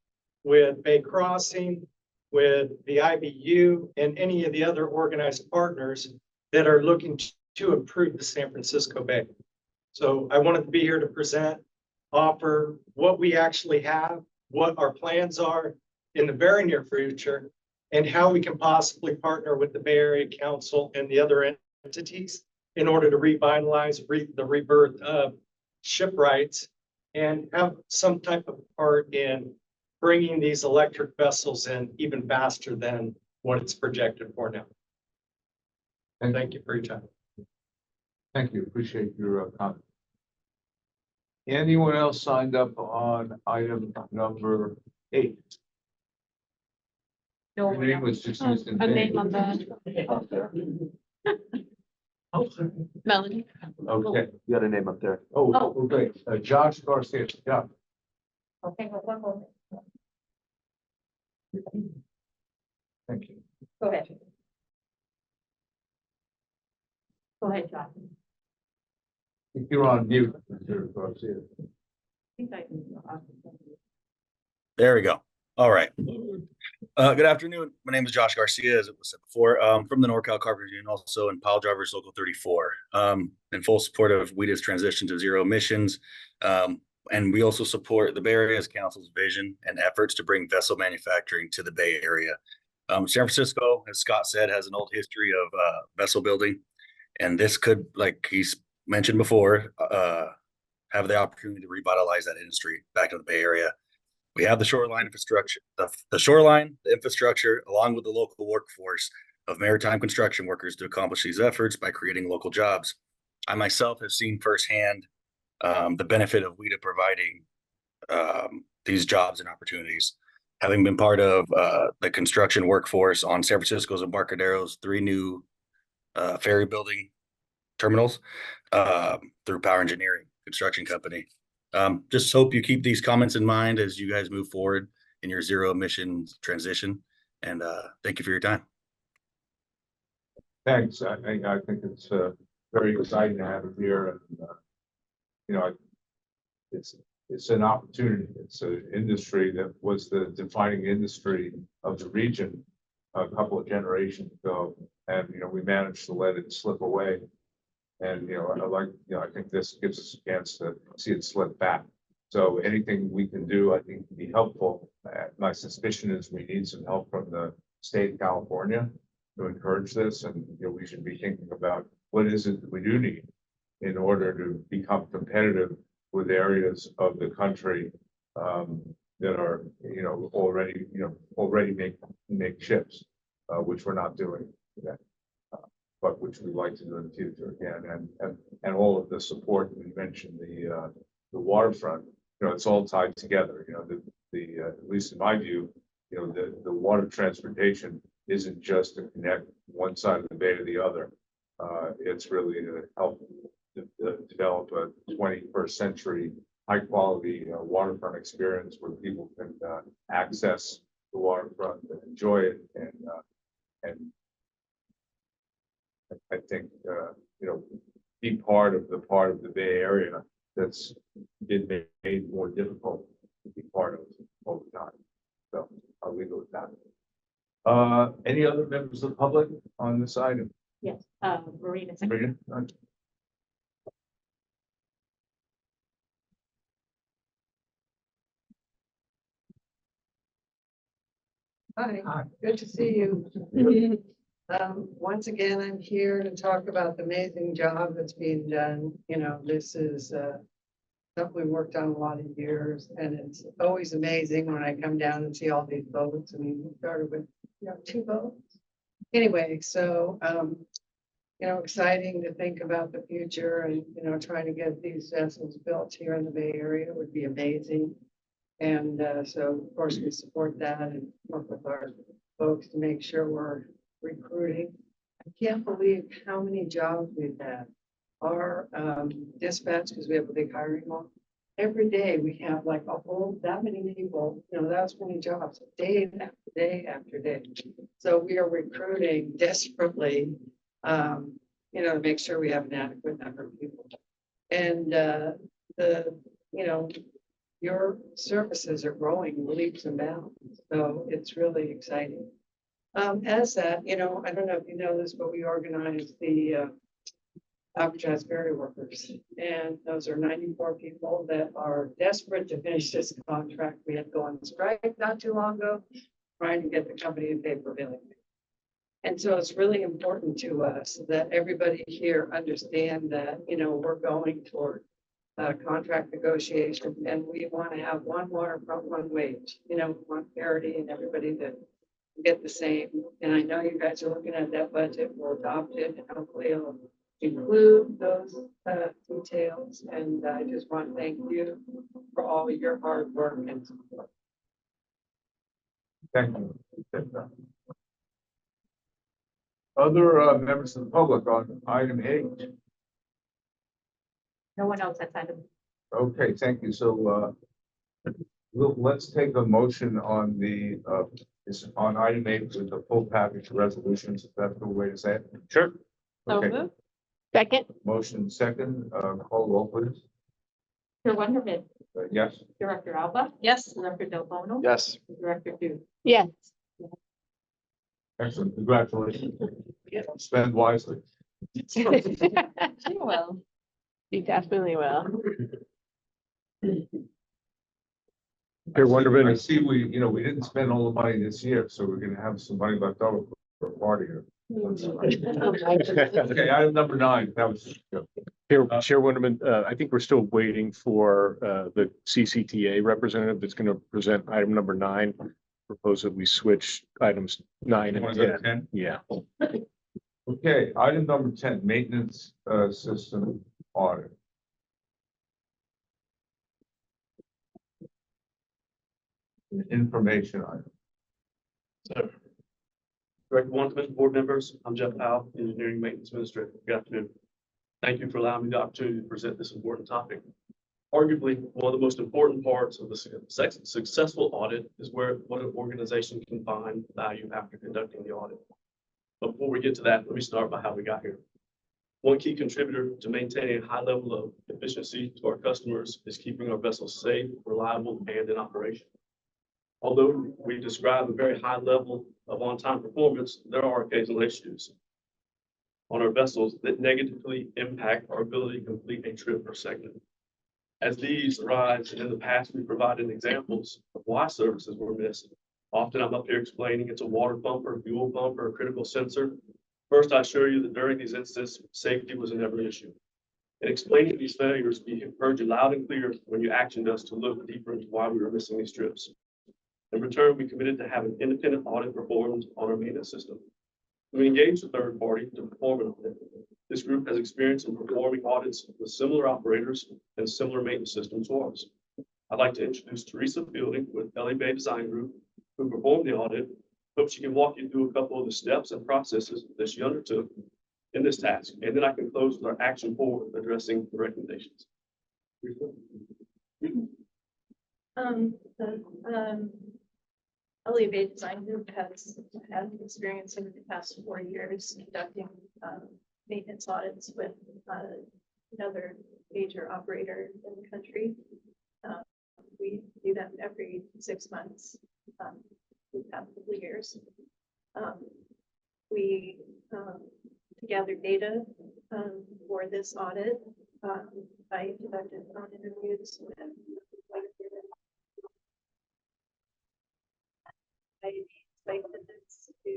with Bay Crossing, with the IBU, and any of the other organized partners that are looking to improve the San Francisco Bay. So I wanted to be here to present, offer what we actually have, what our plans are in the very near future, and how we can possibly partner with the Bay Area Council and the other entities in order to revitalize the rebirth of shipwrights and have some type of part in bringing these electric vessels in even faster than what it's projected for now. And thank you for your time. Thank you. Appreciate your comment. Anyone else signed up on item number 8? No, Your name was just used in A name vain. on the Melanie. Okay. You got a name up there. Oh, great. Josh Garcia. Yeah. Okay, one moment. Thank you. Go ahead. Go ahead, John. You're on mute, Mr. Garcia. I think I can. There we go. All right. Good afternoon. My name is Josh Garcia, as it was said before, from the NorCal Carpenters Union, also in Pile Drivers Local 34, in full support of WETA's transition to zero emissions. And we also support the Bay Area's Council's vision and efforts to bring vessel manufacturing to the Bay Area. San Francisco, as Scott said, has an old history of vessel building, and this could, like he's mentioned before, have the opportunity to revitalize that industry back in the Bay Area. We have the shoreline infrastructure, the infrastructure, along with the local workforce of maritime construction workers to accomplish these efforts by creating local jobs. I myself have seen firsthand the benefit of WETA providing these jobs and opportunities. Having been part of the construction workforce on San Francisco's Embarcadero's 3 new ferry building terminals through Power Engineering Construction Company. Just hope you keep these comments in mind as you guys move forward in your zero emissions transition. And thank you for your time. Thanks. I think it's very exciting to have it here. And, it's an opportunity. It's an industry that was the defining industry of the region a couple of generations ago. And, we managed to let it slip away. And, I think this gives us a chance to see it slip back. So anything we can do, I think, can be helpful. My suspicion is we need some help from the state of California to encourage this. And, we should be thinking about what is it that we do need in order to become competitive with areas of the country that are, already make ships, which we're not doing today. But which we'd like to do in the future again, and all of the support. We mentioned the waterfront. It's all tied together. At least in my view, the water transportation isn't just to connect one side of the bay to the other. It's really to help develop a 21st century high quality waterfront experience where people can access the waterfront and enjoy it and I think, be part of the Bay Area that's been made more difficult to be part of over time. So I'll leave it with that. Any other members of the public on this item? Yes, Marina. Marina? Hi, good to see you. Once again, I'm here to talk about the amazing job that's being done. This is something we worked on a lot of years, and it's always amazing when I come down and see all these boats. I mean, we started with 2 boats. Anyway, so exciting to think about the future and trying to get these vessels built here in the Bay Area would be amazing. And so of course we support that and work with our folks to make sure we're recruiting. I can't believe how many jobs we've had. Our dispatch, because we have a big hiring law, every day we have like that many people, that's many jobs, day after day after day. So we are recruiting desperately, to make sure we have an adequate number of people. And your services are growing leaps and bounds. So it's really exciting. As that, I don't know if you know this, but we organized the Alcatraz ferry workers. And those are 94 people that are desperate to finish this contract. We had to go on strike not too long ago, trying to get the company to pay for billing. And so it's really important to us that everybody here understand that, we're going toward contract negotiation, and we want to have one waterfront, one wage, one parity, and everybody to get the same. And I know you guys are looking at that budget, we'll adopt it, and hopefully it'll include those details. And I just want to thank you for all your hard work and support. Thank you. Other members of the public on item 8. No one else has had them. Okay, thank you. So let's take a motion on on item 8 with the full package of resolutions, if that's the way to say it. Sure. So Okay, moved. Second. motion second, call roll please. Director Wonderman, Yes. Director Alba, Yes. Director Del Bono, Yes. Director Du. Yes. Excellent. Congratulations. Spend wisely. Well, You definitely will. Chair I Wonderman, see we didn't spend all the money this year, so we're gonna have some money left over for a party here. Okay, item number 9, that was. Chair Wonderman, I think we're still waiting for the CCTA representative that's going to present item number 9. Propose that we switch items 9 You and wanna go to 10. 10? Yeah. Okay, item number 10, maintenance system audit. Information item. Director Wonderman, board members, I'm Jeff Powell, Engineering Maintenance Administrator. Good afternoon. Thank you for allowing me the opportunity to present this important topic. Arguably, one of the most important parts of the successful audit is what an organization can find value after conducting the audit. But before we get to that, let me start by how we got here. One key contributor to maintaining a high level of efficiency to our customers is keeping our vessels safe, reliable, and in operation. Although we describe a very high level of on-time performance, there are occasional issues on our vessels that negatively impact our ability to complete a trip or segment. As these arise, and in the past, we provided examples of why services were missed. Often I'm up here explaining it's a water pump or a fuel pump or a critical sensor. First, I assure you that during these instances, safety was never an issue. In explaining these failures, we heard you loud and clear when you actioned us to look deeper into why we were missing these trips. In return, we committed to have an independent audit performed on our maintenance system. We engaged a third party to perform an audit. This group has experience in performing audits with similar operators and similar maintenance systems to ours. I'd like to introduce Teresa Fielding with LA Bay Design Group, who performed the audit. Hope she can walk you through a couple of the steps and processes that she undertook in this task, and then I can close with our action forward addressing the recommendations. LA Bay Design Group has had experience over the past 4 years conducting maintenance audits with another major operator in the country. We do them every 6 months. The past couple of years. We gather data for this audit. I conducted phone interviews with site visits to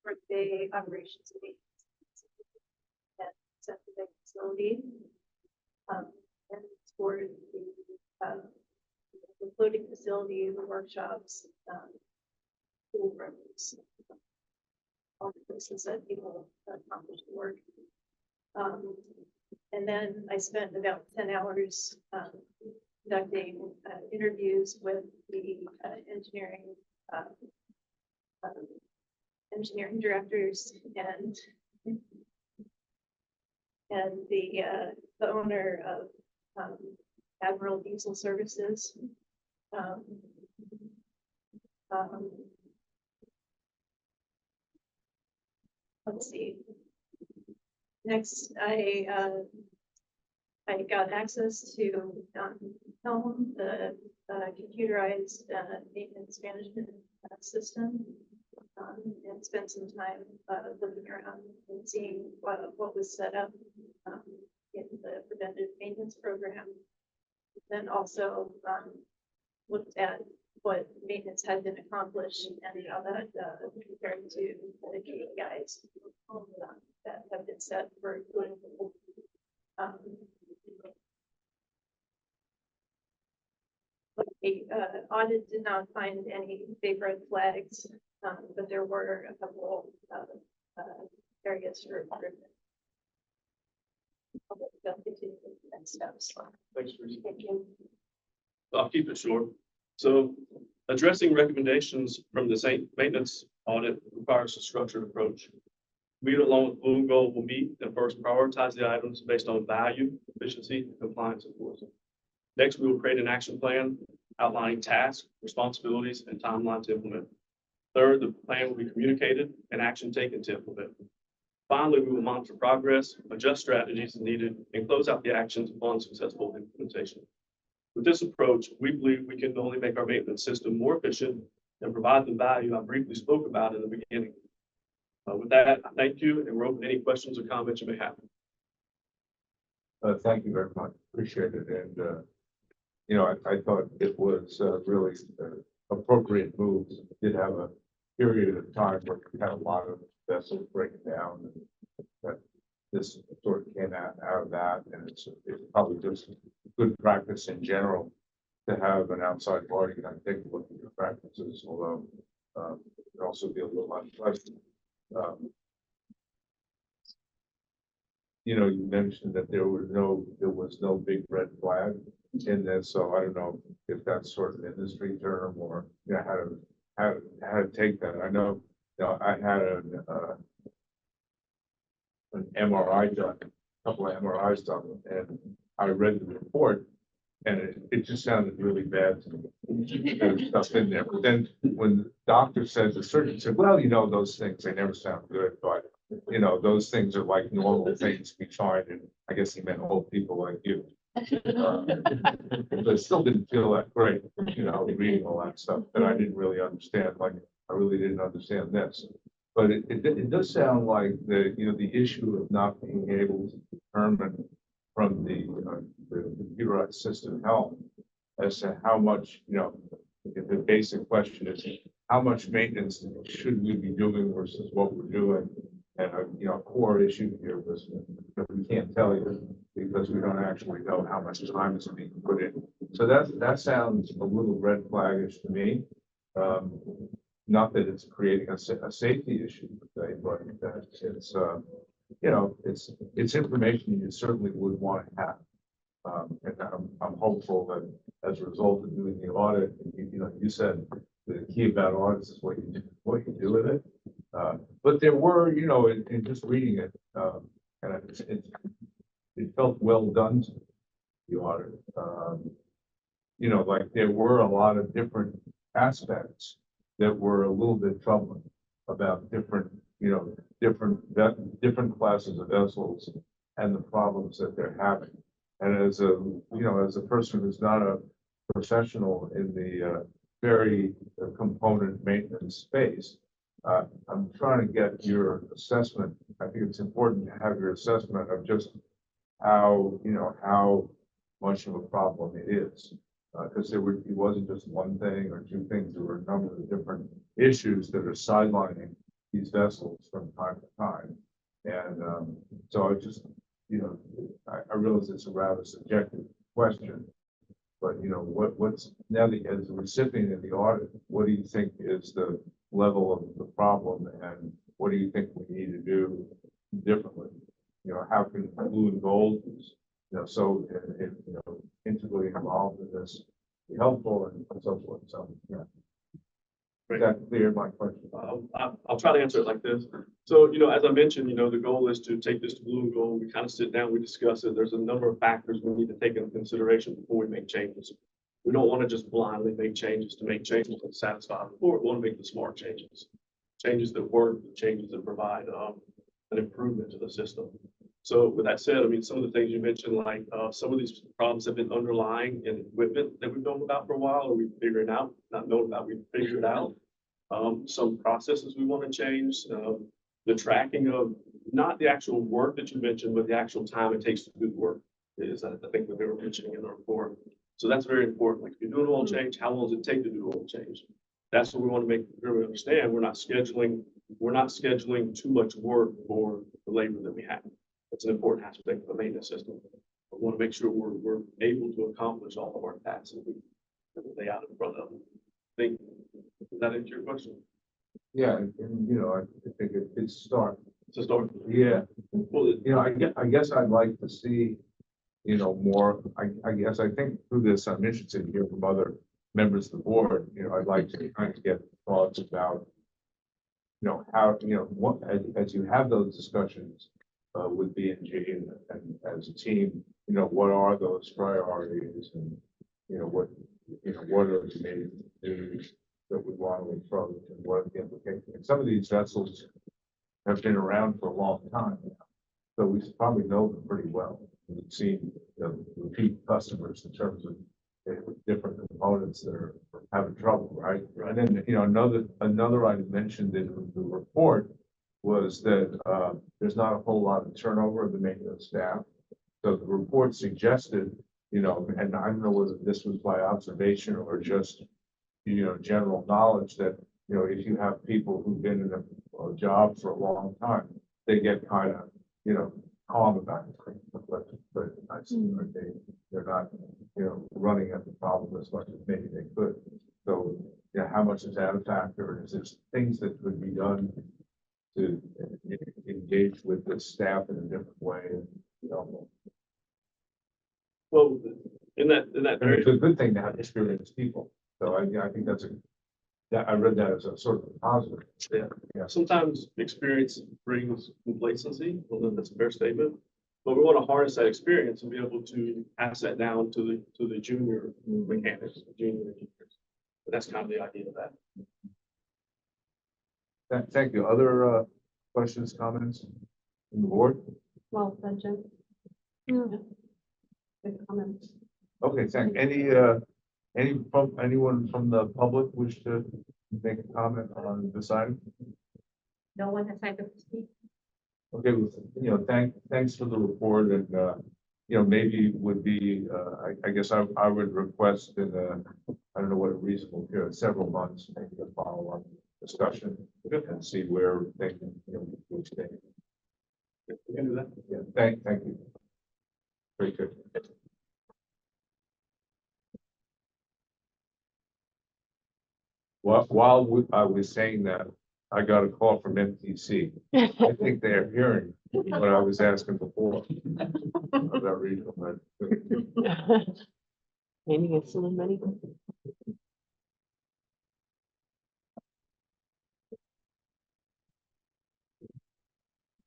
North Bay operations and Central facility. And for the floating facility, the workshops, pool rooms, all the places that people accomplish the work. And then I spent about 10 hours conducting interviews with the engineering directors and the owner of Admiral Diesel Services. Let's see. Next, I got access to Helm, the computerized maintenance management system, and spent some time looking around and seeing what was set up in the preventive maintenance program. Then also looked at what maintenance had been accomplished and how that compared to the KPIs that have been set for doing. The audit did not find any big red flags, but there were a couple of areas for improvement. Next steps. Thanks, Teresa. Thank you. I'll keep it short. So addressing recommendations from the maintenance audit requires a structured approach. We, along with Blue and Gold, will meet and first prioritize the items based on value, efficiency, compliance, and force. Next, we will create an action plan outlining tasks, responsibilities, and timeline to implement. Third, the plan will be communicated and action taken to implement. Finally, we will monitor progress, adjust strategies as needed, and close out the actions upon successful implementation. With this approach, we believe we can not only make our maintenance system more efficient and provide the value I briefly spoke about in the beginning. With that, I thank you, and we're open to any questions or comments you may have. Thank you very much. Appreciate it. And, I thought it was really appropriate moves. We did have a period of time where we had a lot of vessels breaking down. And that this sort of came out of that. And it's probably just good practice in general to have an outside party and take a look at your practices, although it can also be a little unpleasant. You mentioned that there was no big red flag in this, so I don't know if that's sort of an industry term or how to take that. I know, I had an MRI done, a couple of MRIs done, and I read the report, and it just sounded really bad to me. There's stuff in there, but then when the doctor said, the surgeon said, well, those things, they never sound good, but those things are like normal things we find, and I guess he meant old people like you. But it still didn't feel that great, reading all that stuff that I didn't really understand, like I really didn't understand this. But it does sound like the issue of not being able to determine from the computerized system help as to how much, the basic question is, how much maintenance should we be doing versus what we're doing? And a core issue here was that we can't tell you because we don't actually know how much time is being put in. So that sounds a little red flaggish to me. Not that it's creating a safety issue, but that it's information you certainly would want to have. And I'm hopeful that as a result of doing the audit, you said the key about audits is what you do with it. But there were, in just reading it, and it felt well done to the audit. Like there were a lot of different aspects that were a little bit troubling about different classes of vessels and the problems that they're having. And as a person who's not a professional in the very component maintenance space, I'm trying to get your assessment. I think it's important to have your assessment of just how much of a problem it is. Because it wasn't just one thing or two things. There were a number of different issues that are sidelining these vessels from time to time. And so I just, I realize it's a rather subjective question, but what's now as a recipient of the audit, what do you think is the level of the problem, and what do you think we need to do differently? How can Blue and Gold, so integrally involved in this, be helpful and so forth. So yeah. Great. That cleared my question. I'll try to answer it like this. So, as I mentioned, the goal is to take this to Blue and Gold. We kind of sit down, we discuss it. There's a number of factors we need to take into consideration before we make changes. We don't want to just blindly make changes to make changes and satisfy the board. We want to make the smart changes, changes that work, changes that provide an improvement to the system. So with that said, some of the things you mentioned, like some of these problems have been underlying in equipment that we've known about for a while, or we figure it out, not known about, we figure it out. Some processes we want to change, the tracking of not the actual work that you mentioned, but the actual time it takes to do the work is, I think, what they were mentioning in the report. So that's very important. Like if you do an oil change, how long does it take to do an oil change? That's what we want to make sure we understand. We're not scheduling too much work for the labor that we have. That's an important aspect of the maintenance system. We want to make sure we're able to accomplish all of our tasks that we lay out in front of them. Does that answer your question? Yeah, and I think it's a start. It's a start. Yeah. Well, I guess I'd like to see, more. I think through this, I'm interested to hear from other members of the board. I'd like to kind of get thoughts about, how, what as you have those discussions with B&G and as a team, what are those priorities, and what are the main issues that we want to approach, and what are the implications? Some of these vessels have been around for a long time. So we probably know them pretty well. We've seen, repeat customers in terms of different components that are having trouble, right? And then, another item mentioned in the report was that, there's not a whole lot of turnover of the maintenance staff. So the report suggested, and I don't know whether this was by observation or just, general knowledge that, if you have people who've been in a job for a long time, they get kind of, calm about it. But I see that they're not, running at the problem as much as maybe they could. So, how much is that a factor? Is there things that could be done to engage with the staff in a different way? Well, in that I mean, very it's a good thing to have experienced people. So I think I read that as a sort of a positive. Yeah, sometimes experience brings complacency, although that's a fair statement. But we want to harness that experience and be able to pass that down to the junior mechanics, junior engineers. But that's kind of the idea of that. Thank you. Other questions, comments from the board? Well, said, Jim. Good comments. Okay, thank anyone from the public wish to make a comment on this item? No one has time to speak. Okay, well, thanks for the report and, maybe would be, I guess I would request in I don't know what a reasonable period, several months, maybe a follow-up discussion and see where they can, which they. We can do that. Yeah, thank you. Very good. While I was saying that, I got a call from MTC. I think they're hearing what I was asking before about regional. Maybe get some money.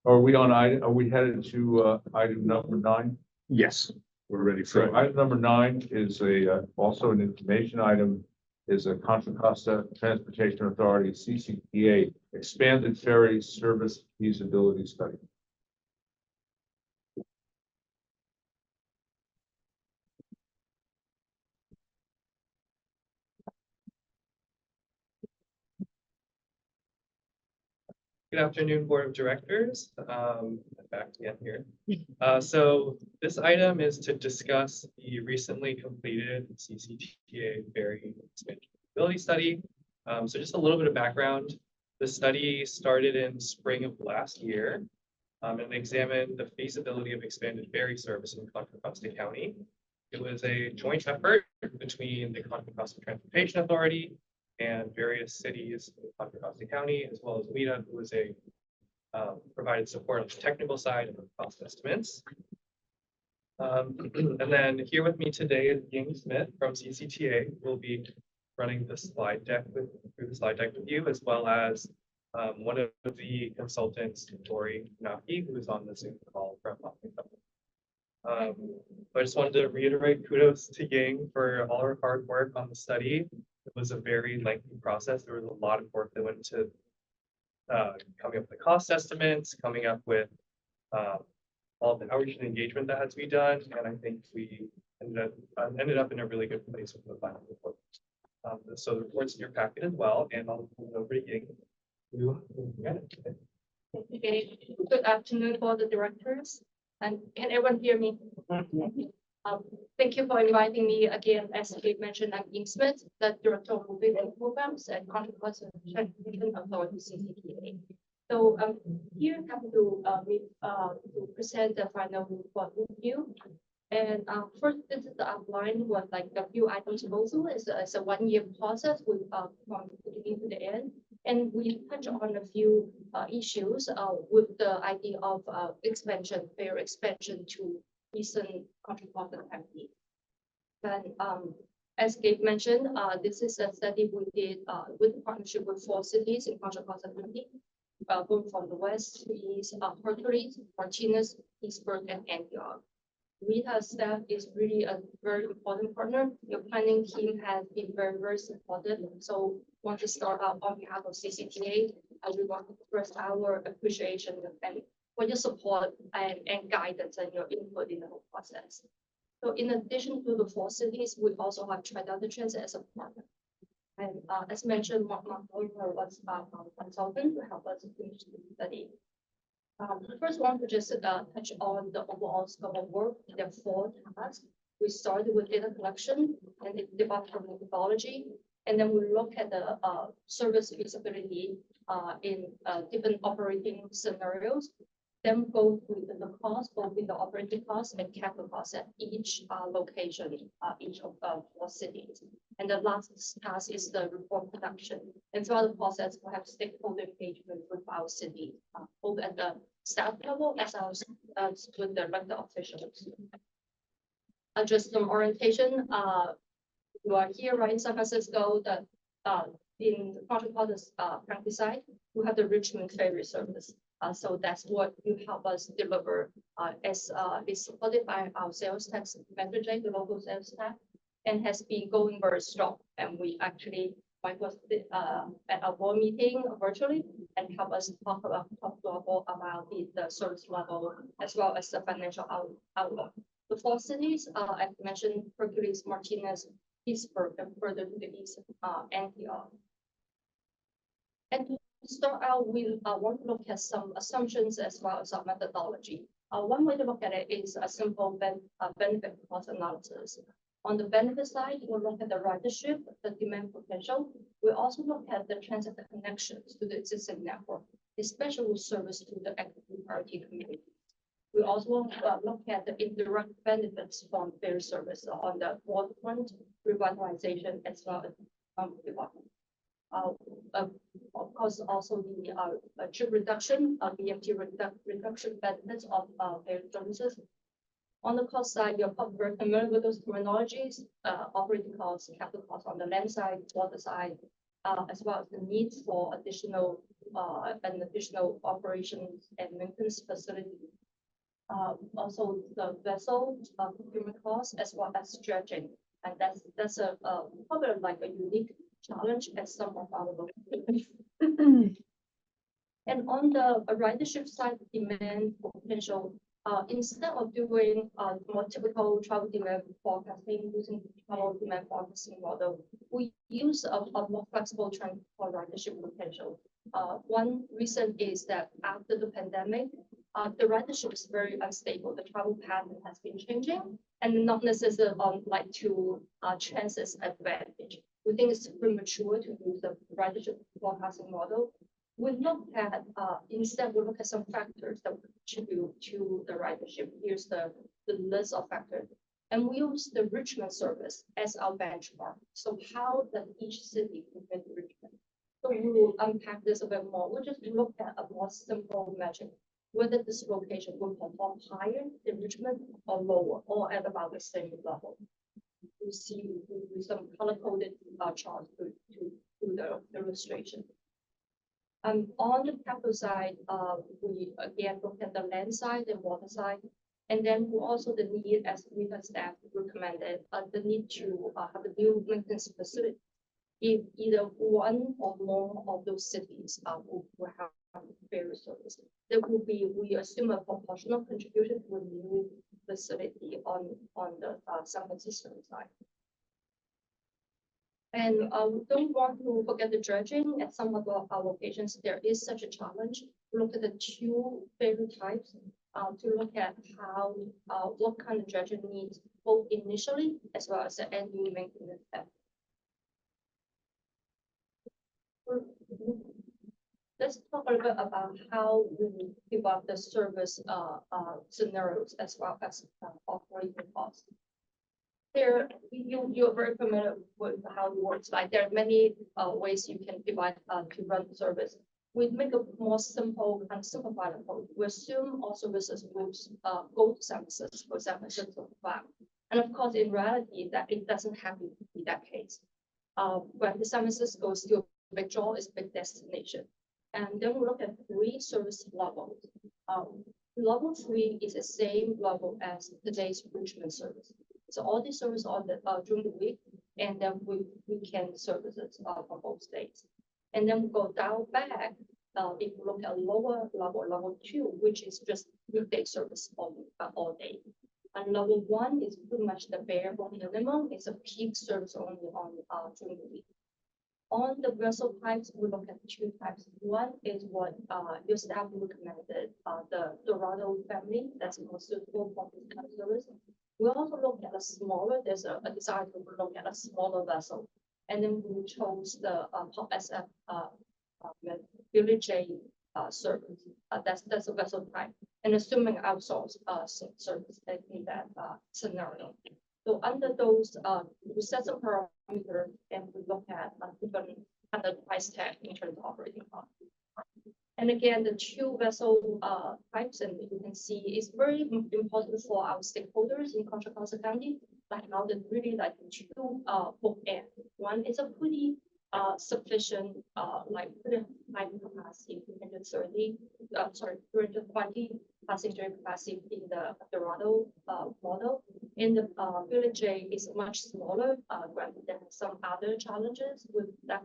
Are we headed to item number 9? Yes, we're ready for So it. item number 9 is also an information item, is a Contra Costa Transportation Authority, CCTA, expanded ferry service feasibility study. Good afternoon, Board of Directors. I'm back again here. So this item is to discuss the recently completed CCTA ferry expansion feasibility study. So just a little bit of background. The study started in spring of last year and examined the feasibility of expanded ferry service in Contra Costa County. It was a joint effort between the Contra Costa Transportation Authority and various cities in Contra Costa County, as well as WETA, who was provided support on the technical side and the cost estimates. And then here with me today is Ying Smith from CCTA, who will be running the slide deck with you, as well as one of the consultants, Tori Naki, who is on the Zoom call from I just wanted to reiterate kudos to Ying for all her hard work on the study. It was a very lengthy process. There was a lot of work that went into coming up with the cost estimates, coming up with all the outreach and engagement that had to be done. And I think we ended up in a really good place with the final report. So the report's in your packet as well, and I'll move over to Ying. Okay, good afternoon, Board of Directors. And can everyone hear me? Thank you for inviting me again. As you mentioned, I'm Ying Smith, the Director of Moving and Programs at Contra Costa Transportation Authority, CCTA. So I'm here to present the final report with you. And first, this is the outline with like a few items also. It's a 1-year process with from the beginning to the end. And we touch on a few issues with the idea of fair expansion to Eastern Contra Costa County. Then, as Gabe mentioned, this is a study we did with partnership with 4 cities in Contra Costa County, going from the west to east, Hercules, Martinez, Pittsburgh, and Antioch. WETA staff is really a very important partner. Your planning team has been very, very supportive. So want to start out on behalf of CCTA, we want to express our appreciation and for your support and guidance and your input in the whole process. So in addition to the 4 cities, we also have Tri-Delta Transit as a partner. And as mentioned, Mark Oliver was our consultant to help us finish the study. First one to just touch on the overall scope of work. There are 4 tasks. We started with data collection and it developed a methodology. And then we look at the service feasibility in different operating scenarios. Then go through the cost, both in the operating costs and capital costs at each location, each of the 4 cities. And the last task is the report production. And throughout the process, we have stakeholder engagement with our city, both at the staff level as well as with the elected officials. Just some orientation. You are here, right, in San Francisco. In the project called Countryside, we have the Richmond ferry service. So that's what you help us deliver as is supported by our sales tax manager, the local sales tax, and has been going very strong. And we actually Mike was at our board meeting virtually and help us talk about the service level as well as the financial outlook. The 4 cities, I mentioned Hercules, Martinez, Pittsburgh, and further to the east, NPR. And to start out, we want to look at some assumptions as well as our methodology. One way to look at it is a simple benefit cost analysis. On the benefit side, we'll look at the ridership, the demand potential. We also look at the transit connections to the existing network, especially with service to the equity priority community. We also look at the indirect benefits from ferry service on the waterfront, revitalization, as well as development. Of course, also the trip reduction, BMT reduction benefits of ferry services. On the cost side, you're probably very familiar with those terminologies, operating costs, capital costs on the land side, water side, as well as the needs for additional operations and maintenance facilities. Also the vessel procurement costs as well as dredging, and that's a probably like a unique challenge at some of our locations. And on the ridership side, demand potential. Instead of doing more typical travel demand forecasting using travel demand forecasting model, we use a more flexible trend for ridership potential. One reason is that after the pandemic, the ridership is very unstable. The travel pattern has been changing and not necessarily like to transit's advantage. We think it's premature to use the ridership forecasting model. We look at instead we look at some factors that contribute to the ridership. Here's the list of factors, and we use the Richmond service as our benchmark. So how does each city compare to Richmond? So we will unpack this a bit more. We'll just look at a more simple metric, whether this location will perform higher in Richmond or lower, or at about the same level. You see some color-coded charts to the illustration. On the capital side, we again look at the land side and water side, and then also the need, as WETA staff recommended, the need to have a new maintenance facility. If either one or more of those cities will have ferry service, there will be, we assume, a proportional contribution to a new facility on the San Francisco side. And we don't want to forget the dredging. At some of our locations, there is such a challenge. Look at the 2 ferry types to look at how what kind of dredging needs both initially as well as the end user maintenance. Let's talk a little bit about how we develop the service scenarios as well as operating costs. You're very familiar with how it works. Like there are many ways you can divide to run the service. We make a more simple and simplified approach. We assume all services groups go to San Francisco Cloud. And of course, in reality, that it doesn't have to be that case. But the San Francisco is still a big draw, is a big destination. And then we look at three service levels. Level 3 is the same level as today's Richmond service. So all these services are during the week, and then weekend services for both days. And then we go down back, if you look at lower level, level 2, which is just weekday service all day. And level 1 is pretty much the bare minimum. It's a peak service only on during the week. On the vessel types, we look at two types. One is what your staff recommended, the Dorado family, that's more suitable for this kind of service. We also look at a smaller, there's a desire to look at a smaller vessel. And then we chose the Pop SF Billy J service. That's a vessel type. And assuming outsource service in that scenario. So under those, we set some parameters and we look at different kind of price tag in terms of operating cost. And again, the two vessel types, and you can see it's very important for our stakeholders in Contra Costa County. Like now, the really like two bookend. One is a pretty sufficient, like pretty high capacity, 320 passenger capacity in the Dorado model. In the Billy J is much smaller, rather than some other challenges with that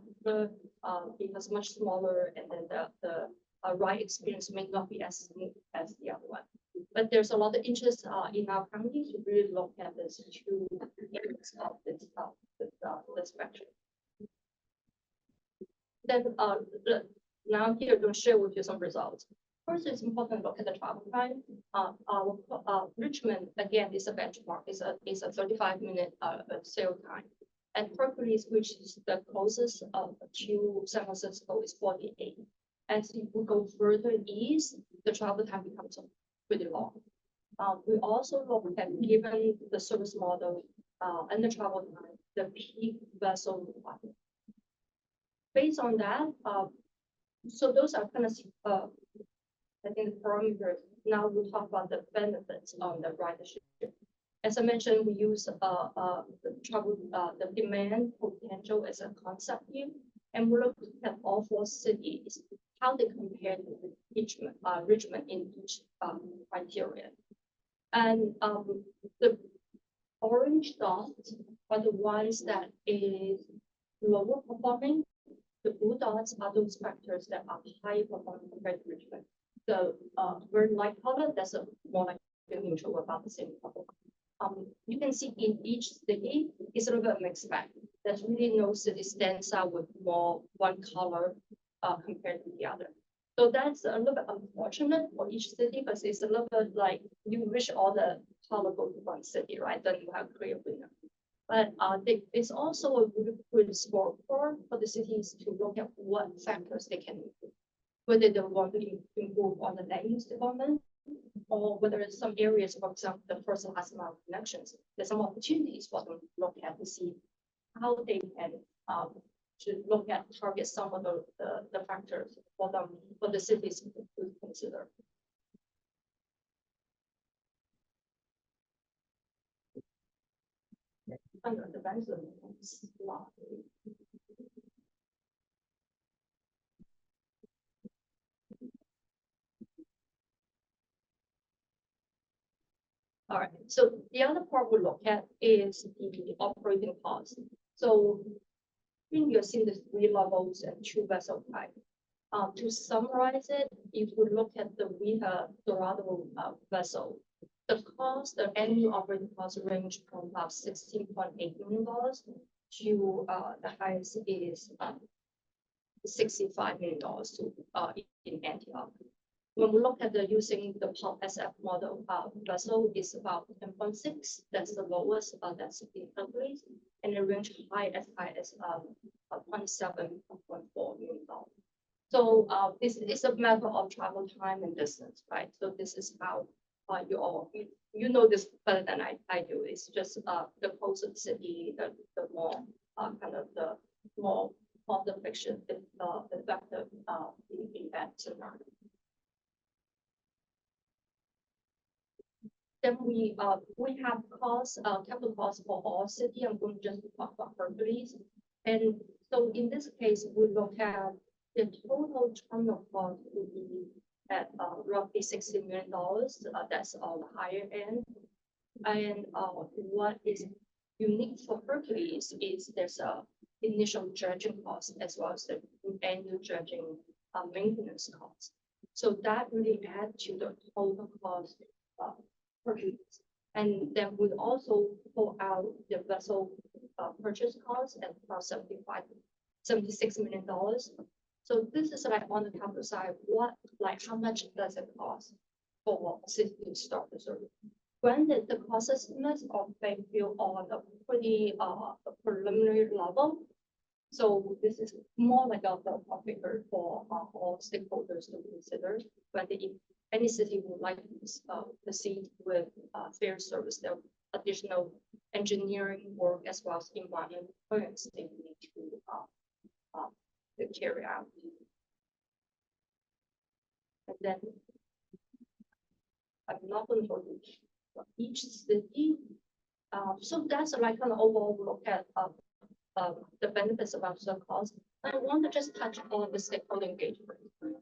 because much smaller, and then the ride experience may not be as smooth as the other one. But there's a lot of interest in our county to really look at this two areas of this spectrum. Then now here I'm going to share with you some results. First, it's important to look at the travel time. Richmond again is a benchmark. It's a 35-minute sail time, and Hercules, which is the closest to San Francisco, is 48. As you go further east, the travel time becomes pretty long. We also look at, given the service model and the travel time, the peak vessel requirement. Based on that, so those are kind of I think the parameters. Now we'll talk about the benefits on the ridership. As I mentioned, we use the demand potential as a concept here, and we look at all four cities, how they compare to Richmond in each criteria. And the orange dots are the ones that is lower performing. The blue dots are those factors that are higher performing compared to Richmond. The very light color, that's a more like neutral, about the same color. You can see in each city, it's a little bit mixed bag. There's really no city stands out with more one color compared to the other. So that's a little bit unfortunate for each city, because it's a little bit like you wish all the color go to one city, right? Then you have clear winner. But it's also a really good scorecard for the cities to look at what factors they can improve. Whether they want to improve on the land use development, or whether in some areas, for example, the first and last mile connections, there's some opportunities for them to look at to see how they can to look at target some of the factors for them, for the cities to consider. Under the benefit. All right, so the other part we look at is the operating cost. So you're seeing the three levels and two vessel type. To summarize it, if we look at the WETA Dorado vessel, the annual operating cost range from about $16.8 million to the highest is $65 million in Antioch. When we look at using the Pop SF model vessel, is about 10.6. That's the lowest. That's in Hercules, and the range high as 0.7, 0.4 million. So this is a matter of travel time and distance, right? So this is how you know this better than I do. It's just the closer the city, the more kind of the more of the fiction, the effective in that scenario. Then we have costs, capital costs for all city. I'm going to just talk about Hercules. And so in this case, we look at The total terminal cost will be at roughly $60 million. That's on the higher end. And what is unique for Hercules is there's a initial dredging cost as well as the annual dredging maintenance cost. So that really add to the total cost of Hercules. And then we also pull out the vessel purchase cost at about $76 million. So this is like on the capital side, how much does it cost for city to start the service? Granted, the cost estimates are built on a pretty preliminary level. So this is more like a figure for all stakeholders to consider. But if any city would like to proceed with fair service, there are additional engineering work as well as environmental plans they need to carry out. And then I'm not going to go to each city. So that's like an overall look at the benefits of our cost. I want to just touch on the stakeholder engagement.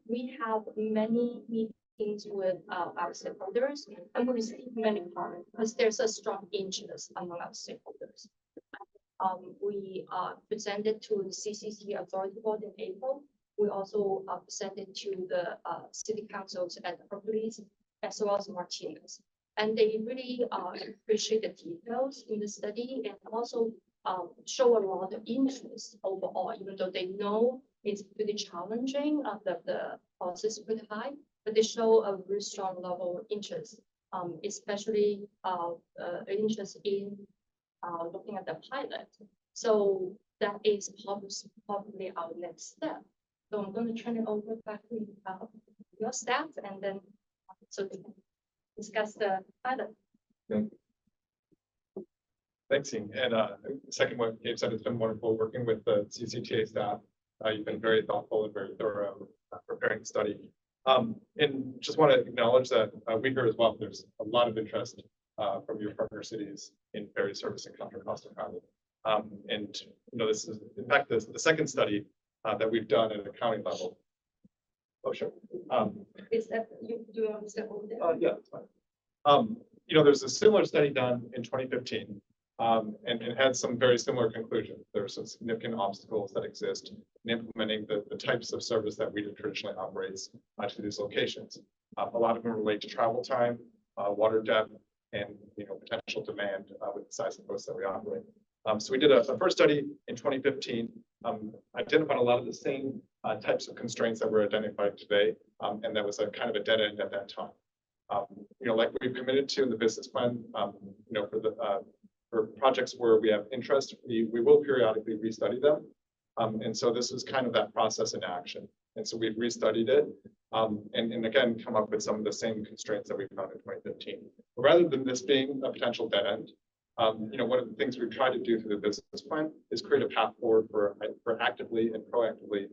We have many meetings with our stakeholders, and we receive many comments because there's a strong interest among our stakeholders. We presented to the CCC Authority Board in April. We also presented to the city councils at Hercules as well as Martinez. And they really appreciate the details in the study and also show a lot of interest overall, even though they know it's pretty challenging, the cost is pretty high, but they show a very strong level of interest, especially interest in looking at the pilot. So that is probably our next step. So I'm going to turn it over back to your staff and then so we can discuss the pilot. Thanks, Ying. And second, what Gabe said, it's been wonderful working with the CCTA staff. You've been very thoughtful and very thorough preparing the study. And just want to acknowledge that we hear as well, there's a lot of interest from your partner cities in ferry service in Contra Costa County. And this is in fact the second study that we've done at a county level. Oh, sure. Is that you do you want to step over there? Yeah, that's fine. There's a similar study done in 2015. And it had some very similar conclusions. There are some significant obstacles that exist in implementing the types of service that WETA traditionally operates to these locations. A lot of them relate to travel time, water depth, and potential demand with the size of boats that we operate. So we did a first study in 2015, identified a lot of the same types of constraints that were identified today, and that was a kind of a dead end at that time. Like we've committed to in the business plan, for projects where we have interest, we will periodically restudy them. And so this is kind of that process in action. And so we've restudied it and again, come up with some of the same constraints that we found in 2015. But rather than this being a potential dead end, one of the things we've tried to do through the business plan is create a path forward for actively and proactively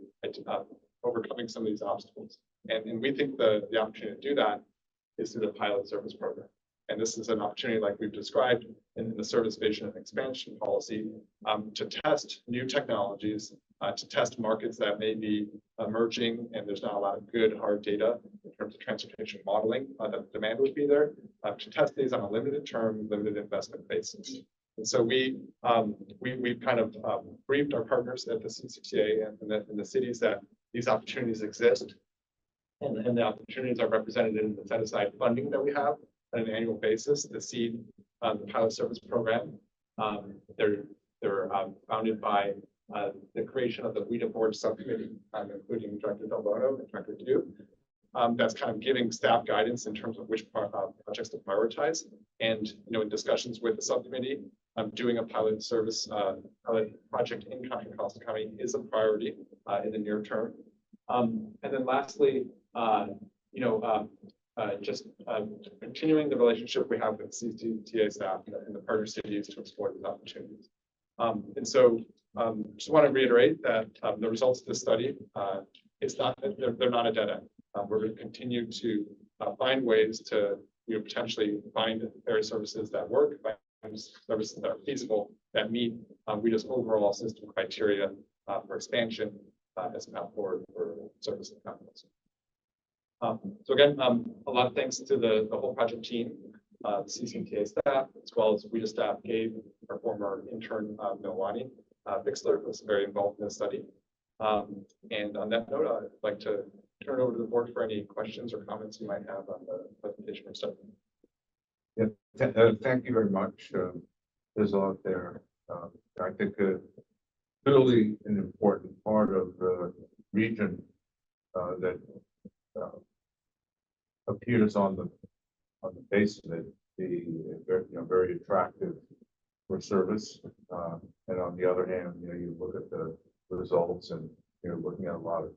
overcoming some of these obstacles. And we think the opportunity to do that is through the pilot service program. And this is an opportunity, like we've described in the service vision and expansion policy, to test new technologies, to test markets that may be emerging, and there's not a lot of good hard data in terms of transportation modeling that demand would be there, to test these on a limited term, limited investment basis. And so we've kind of briefed our partners at the CCTA and in the cities that these opportunities exist, and the opportunities are represented in the set aside funding that we have on an annual basis to seed the pilot service program. They're founded by the creation of the WETA board subcommittee, including Director Del Bono and Director Du. That's kind of giving staff guidance in terms of which projects to prioritize. And in discussions with the subcommittee, doing a pilot service pilot project in Contra Costa County is a priority in the near term. And then lastly, just continuing the relationship we have with CCTA staff and the partner cities to explore these opportunities. And so just want to reiterate that the results of this study, they're not a dead end. We're going to continue to find ways to potentially find ferry services that work, find services that are feasible, that meet WETA's overall system criteria for expansion, as a path forward for service and confidence. So again, a lot of thanks to the whole project team, the CCTA staff, as well as WETA staff, Gabe, our former intern, Milwani Bixler, was very involved in this study. And on that note, I'd like to turn it over to the board for any questions or comments you might have on the presentation or stuff. Yeah, thank you very much. There's a lot there. I think clearly an important part of the region that appears on the face of it, be very, very attractive for service. And on the other hand, you look at the results and you're looking at a lot of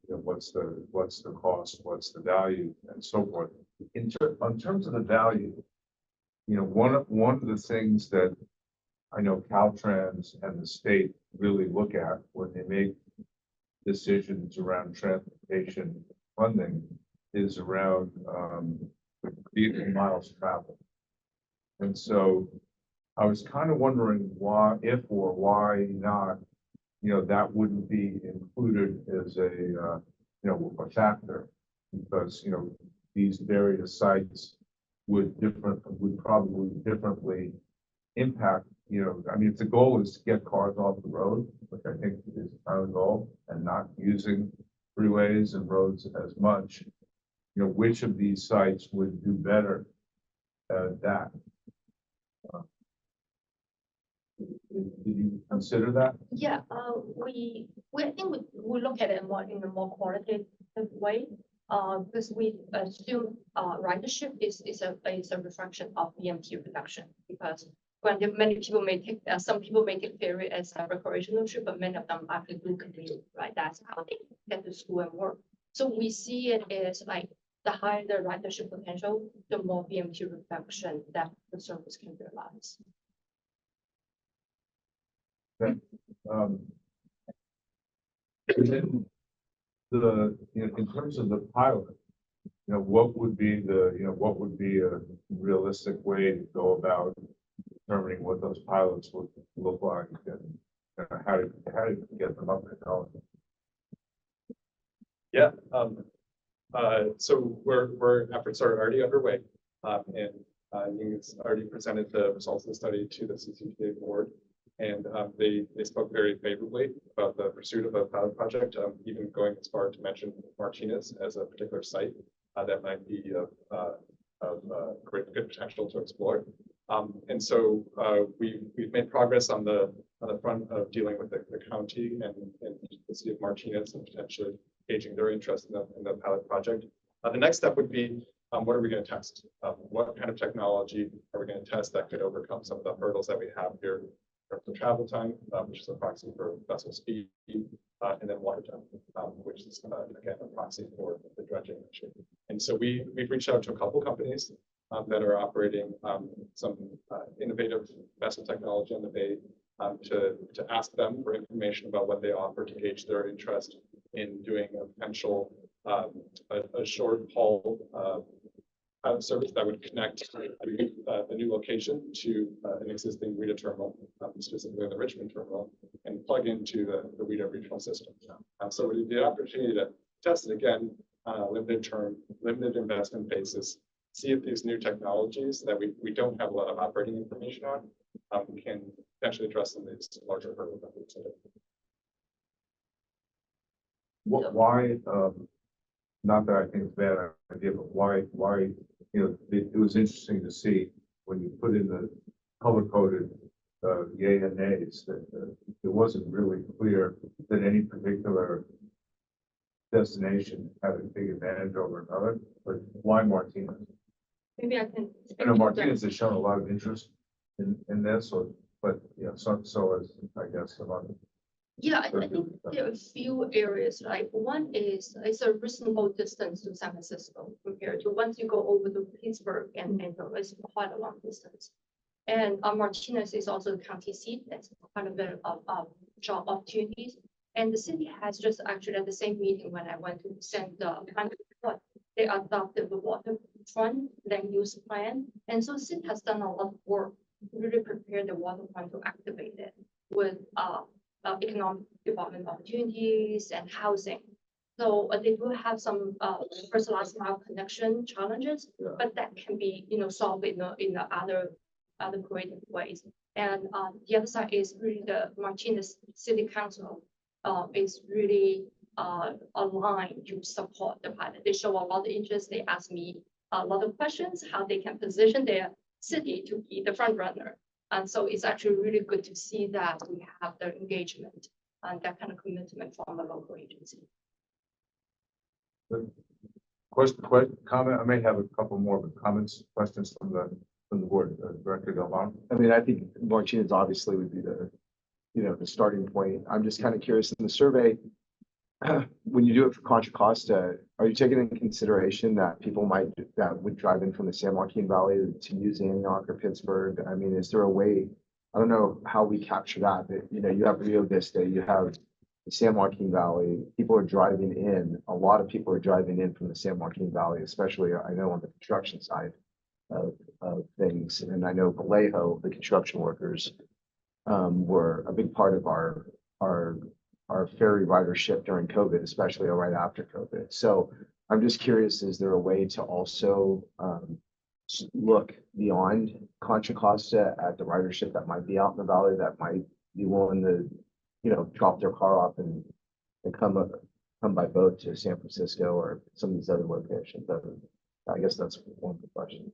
what's the cost, what's the value, and so forth. In terms of the value, one of the things that I know Caltrans and the state really look at when they make decisions around transportation funding is around vehicle miles traveled. And so I was kind of wondering why, if or why not, that wouldn't be included as a factor, because, these various sites would probably differently impact, I mean, if the goal is to get cars off the road, which I think is our goal, and not using freeways and roads as much, which of these sites would do better at that? Did you consider that? Yeah, we I think we look at it more in a more qualitative way. Because we assume ridership is a reflection of BMT reduction, because when many people may take some people may take ferry as a recreational trip, but many of them actually do commute, right? That's how they get to school and work. So we see it as like the higher the ridership potential, the more BMT reduction that the service can realize. Within in terms of the pilot, what would be a realistic way to go about determining what those pilots would look like and how to get them up and going? Yeah, so efforts are already underway, and Ying's already presented the results of the study to the CCTA board, and they spoke very favorably about the pursuit of a pilot project, even going as far to mention Martinez as a particular site that might be of great good potential to explore. And so we've made progress on the front of dealing with the county and the city of Martinez and potentially gauging their interest in the pilot project. The next step would be, what are we going to test? What kind of technology are we going to test that could overcome some of the hurdles that we have here in terms of travel time, which is a proxy for vessel speed, and then water time, which is again a proxy for the dredging issue. And so we've reached out to a couple companies that are operating some innovative vessel technology on the bay to ask them for information about what they offer to gauge their interest in doing a potential a short haul service that would connect a new location to an existing WETA terminal, specifically the Richmond terminal, and plug into the WETA regional system. So we the opportunity to test it again on a limited investment basis, see if these new technologies that we don't have a lot of operating information on can potentially address some of these larger hurdles that we've said. Why, not that I think it's a bad idea, but why, it was interesting to see when you put in the color-coded yay and nays that it wasn't really clear that any particular destination had a big advantage over another, but why Martinez? Maybe I can. I know Martinez has shown a lot of interest in this, but so as I guess some other. Yeah, I think there are a few areas, like one is it's a reasonable distance to San Francisco compared to once you go over to Pittsburgh and it's quite a long distance. And Martinez is also the county seat. That's quite a bit of job opportunities. And the city has just actually at the same meeting when I went to send the report, they adopted the waterfront land use plan. And so city has done a lot of work to really prepare the waterfront to activate it with economic development opportunities and housing. So they do have some first last mile connection challenges, but that can be, solved in the other creative ways. And the other side is really the Martinez City Council is really aligned to support the pilot. They show a lot of interest. They ask me a lot of questions, how they can position their city to be the front runner. And so it's actually really good to see that we have the engagement and that kind of commitment from the local agency. Question, comment, I may have a couple more, but comments, questions from the board, Director Delmar. I mean, I think Martinez obviously would be the starting point. I'm just kind of curious in the survey, when you do it for Contra Costa, are you taking into consideration that people that would drive in from the San Joaquin Valley to use Antioch or Pittsburgh? I mean, is there a way, I don't know how we capture that, but you have Rio Vista, you have the San Joaquin Valley, people are driving in, a lot of people are driving in from the San Joaquin Valley, especially I know on the construction side of things. And I know Vallejo, the construction workers, were a big part of our ferry ridership during COVID, especially right after COVID. So I'm just curious, is there a way to also look beyond Contra Costa at the ridership that might be out in the valley that might be willing to, drop their car off and come by boat to San Francisco or some of these other locations? I guess that's one of the questions.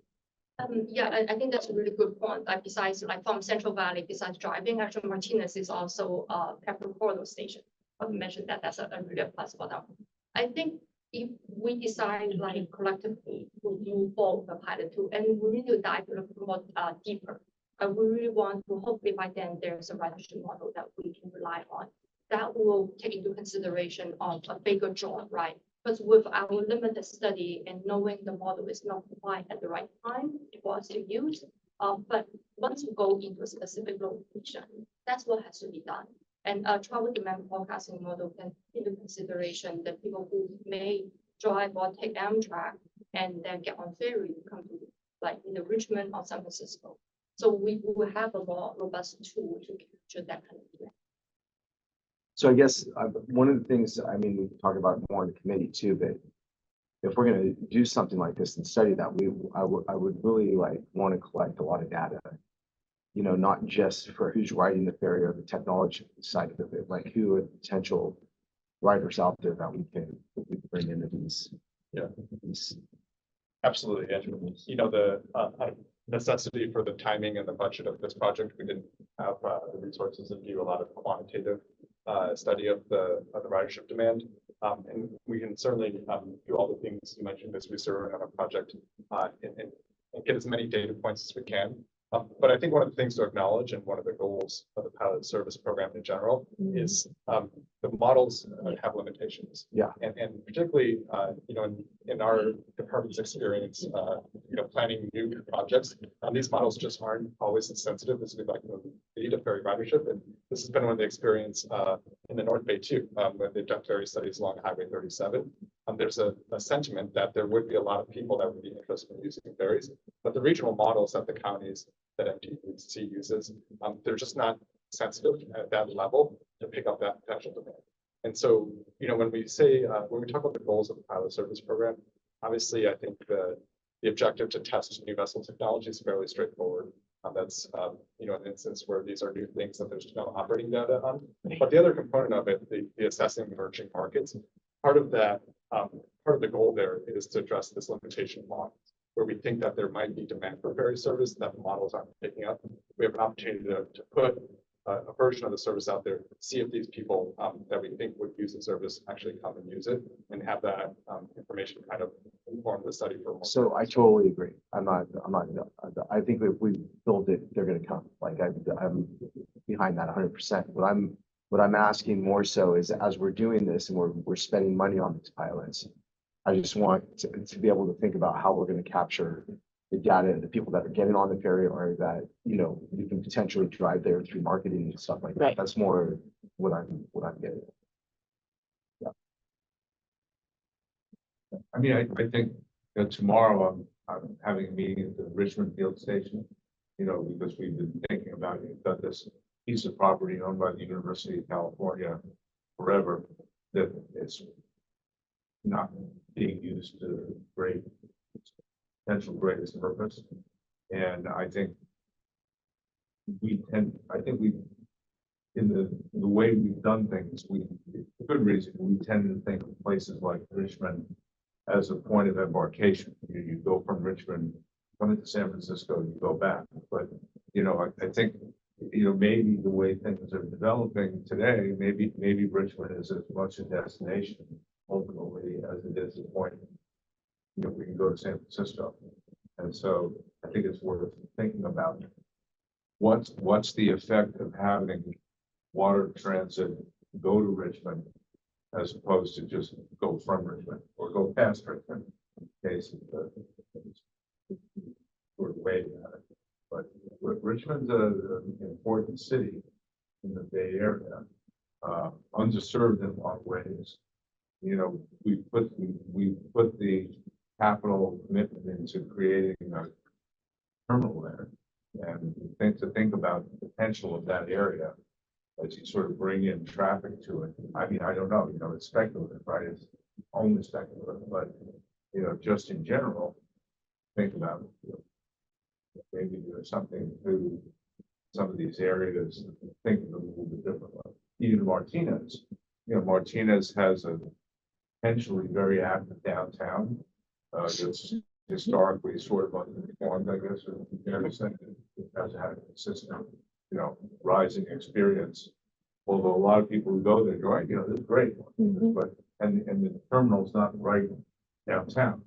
Yeah, I think that's a really good point. Like besides, like from Central Valley, besides driving, actually Martinez is also capital corridor station. I mentioned that's a really plus for them. I think if we decide like collectively to move forward the pilot too, and we need to dive a little more deeper. We really want to hopefully by then there's a ridership model that we can rely on that will take into consideration of a bigger draw, right? Because with our limited study and knowing the model is not quite at the right time for us to use, but once we go into a specific location, that's what has to be done. And travel demand forecasting model can take into consideration the people who may drive or take Amtrak and then get on ferry to come to like Richmond or San Francisco. So we will have a more robust tool to capture that kind of demand. So I guess one of the things, I mean, we can talk about more in the committee too, but if we're going to do something like this and study that, I would really want to collect a lot of data, not just for who's riding the ferry or the technology side of it, like who are potential riders out there that we can bring into these. Yeah. Absolutely, Andrew. The necessity for the timing and the budget of this project, we didn't have the resources to do a lot of quantitative study of the ridership demand. And we can certainly do all the things you mentioned as we serve on a project and get as many data points as we can. But I think one of the things to acknowledge and one of the goals of the pilot service program in general is the models have limitations. Yeah. And particularly, in our department's experience, planning new projects, these models just aren't always as sensitive as we'd like them to be to ferry ridership. And this has been one of the experience in the North Bay too, when they've done ferry studies along Highway 37. There's a sentiment that there would be a lot of people that would be interested in using ferries, but the regional models that the counties that MTC uses, they're just not sensitive at that level to pick up that potential demand. And so, when we say, when we talk about the goals of the pilot service program, obviously, I think the objective to test new vessel technology is fairly straightforward. That's, an instance where these are new things that there's no operating data on. But the other component of it, the assessing emerging markets, part of that, part of the goal there is to address this limitation model, where we think that there might be demand for ferry service that the models aren't picking up. We have an opportunity to put a version of the service out there, see if these people that we think would use the service actually come and use it, and have that information kind of inform the study for more. So I totally agree. I think if we build it, they're going to come. Like I'm behind that 100%. What I'm asking more so is, as we're doing this and we're spending money on these pilots, I just want to be able to think about how we're going to capture the data, the people that are getting on the ferry or that, you can potentially drive there through marketing and stuff like that. Right. That's more what I'm getting. I mean, I think tomorrow I'm having a meeting at the Richmond Field Station, because we've been thinking about it. We've got this piece of property owned by the University of California forever, that it's not being used to great potential greatest purpose. And I think in the way we've done things, for good reason, we tend to think of places like Richmond as a point of embarkation. You go from Richmond, come into San Francisco, you go back. But, I think, maybe the way things are developing today, maybe Richmond is as much a destination ultimately as it is a point. We can go to San Francisco. And so I think it's worth thinking about what's the effect of having water transit go to Richmond as opposed to just go from Richmond or go past Richmond in case of the sort of way at it. But Richmond's an important city in the Bay Area, underserved in a lot of ways. We put the capital commitment into creating a terminal there, and think about the potential of that area as you sort of bring in traffic to it. I mean, I don't know, it's speculative, right? It's only speculative, but just in general, think about maybe there's something to some of these areas, think of them a little bit differently. Even Martinez, Martinez has a potentially very active downtown. It's historically sort of underperformed, I guess, or fair to say it has had a consistent, rising experience. Although a lot of people who go there go, right, this is great, but and the terminal's not right downtown.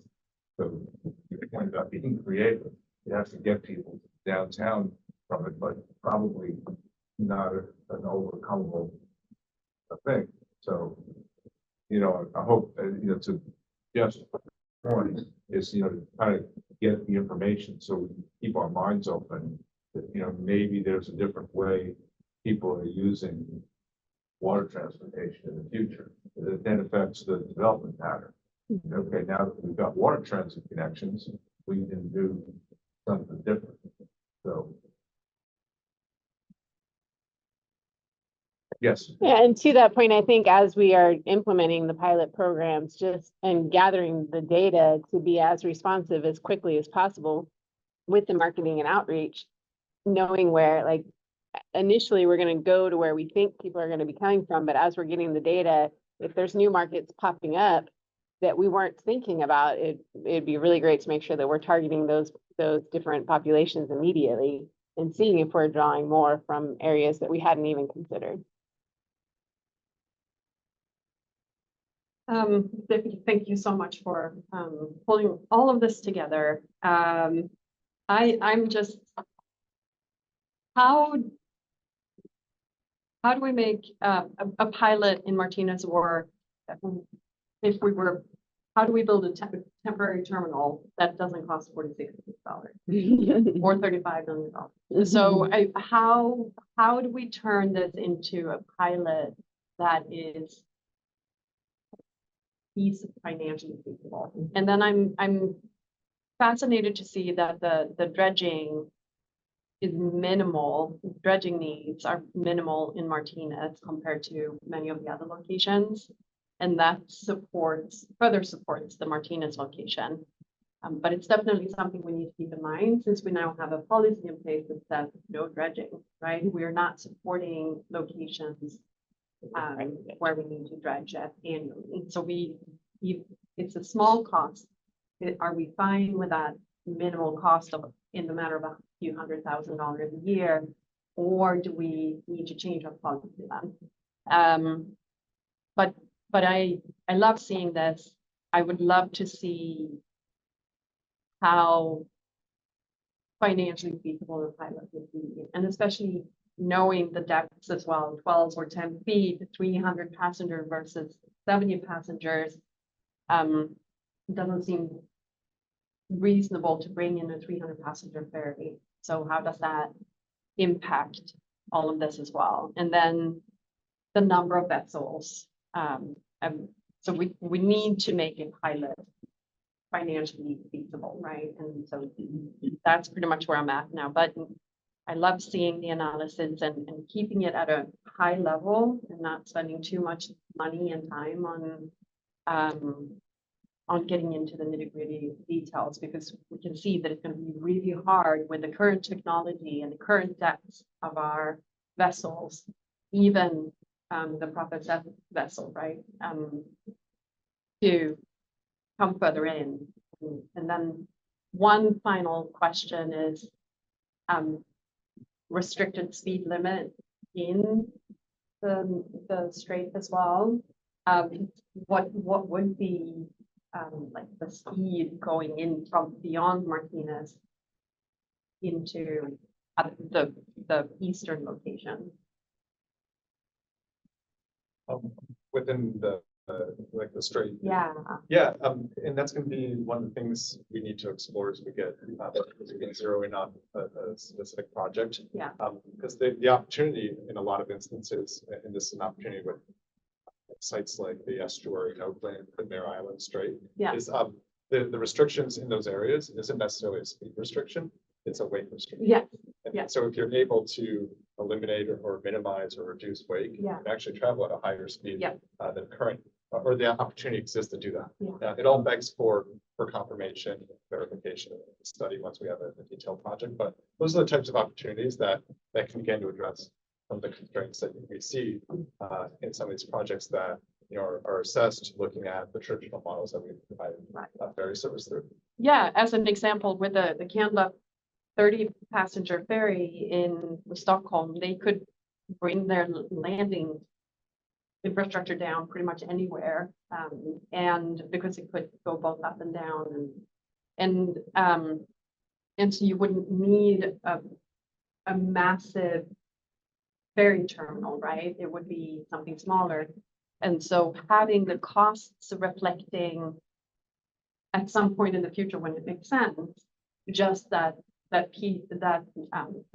So your point about being creative, you have to get people downtown from it, but probably not an overcomable thing. So, I hope to just point is to kind of get the information so we can keep our minds open. That maybe there's a different way people are using water transportation in the future that then affects the development pattern. Okay, now that we've got water transit connections, we can do something different. So. Yes. Yeah, and to that point, I think as we are implementing the pilot programs, and gathering the data to be as responsive as quickly as possible with the marketing and outreach, knowing where, like, initially we're going to go to where we think people are going to be coming from, but as we're getting the data, if there's new markets popping up that we weren't thinking about, it'd be really great to make sure that we're targeting those different populations immediately and seeing if we're drawing more from areas that we hadn't even considered. Thank you so much for pulling all of this together. I'm just, how do we make a pilot in Martinez work? If we were, how do we build a temporary terminal that doesn't cost $46 million or $35 million? So how do we turn this into a pilot that is financially feasible? And then I'm fascinated to see that the dredging is minimal. Dredging needs are minimal in Martinez compared to many of the other locations, and that further supports the Martinez location. But it's definitely something we need to keep in mind since we now have a policy in place that says no dredging, right? We are not supporting locations where we need to dredge annually. So it's a small cost. Are we fine with that minimal cost of in the matter of a few $100,000 a year, or do we need to change our policy then? But I love seeing this. I would love to see how financially feasible the pilot would be, and especially knowing the depths as well, 12 or 10 feet, 300 passengers versus 70 passengers. Doesn't seem reasonable to bring in a 300 passenger ferry. So how does that impact all of this as well? And then the number of vessels. So we need to make a pilot financially feasible, right? And so that's pretty much where I'm at now. But I love seeing the analysis and keeping it at a high level and not spending too much money and time on getting into the nitty-gritty details, because we can see that it's going to be really hard with the current technology and the current depths of our vessels, even the Prophet vessel, right? To come further in. And then one final question is restricted speed limit in the strait as well. What would be like the speed going in from beyond Martinez into the eastern location? Within the, like the strait. Yeah. Yeah, and that's gonna be one of the things we need to explore as we get zeroing on a specific project. Yeah. Because the opportunity in a lot of instances, and this is an opportunity with sites like the estuary in Oakland, the Mare Island Strait. Yeah. Is the restrictions in those areas isn't necessarily a speed restriction, it's a weight restriction. Yeah. And Yeah. so if you're able to eliminate or minimize or reduce weight, you Yeah. can actually travel at a higher speed Yeah. than current, or the opportunity exists to do that. Yeah. It all begs for confirmation, verification of the study once we have a detailed project, but those are the types of opportunities that can begin to address some of the constraints that we see in some of these projects that, you know, are assessed looking at the traditional models that we provide ferry service through. Yeah, as an example, with the Canada 30 passenger ferry in Stockholm, they could bring their landing infrastructure down pretty much anywhere. And because it could go both up and down and so you wouldn't need a massive ferry terminal, right? It would be something smaller. And so having the costs reflecting at some point in the future when it makes sense, just the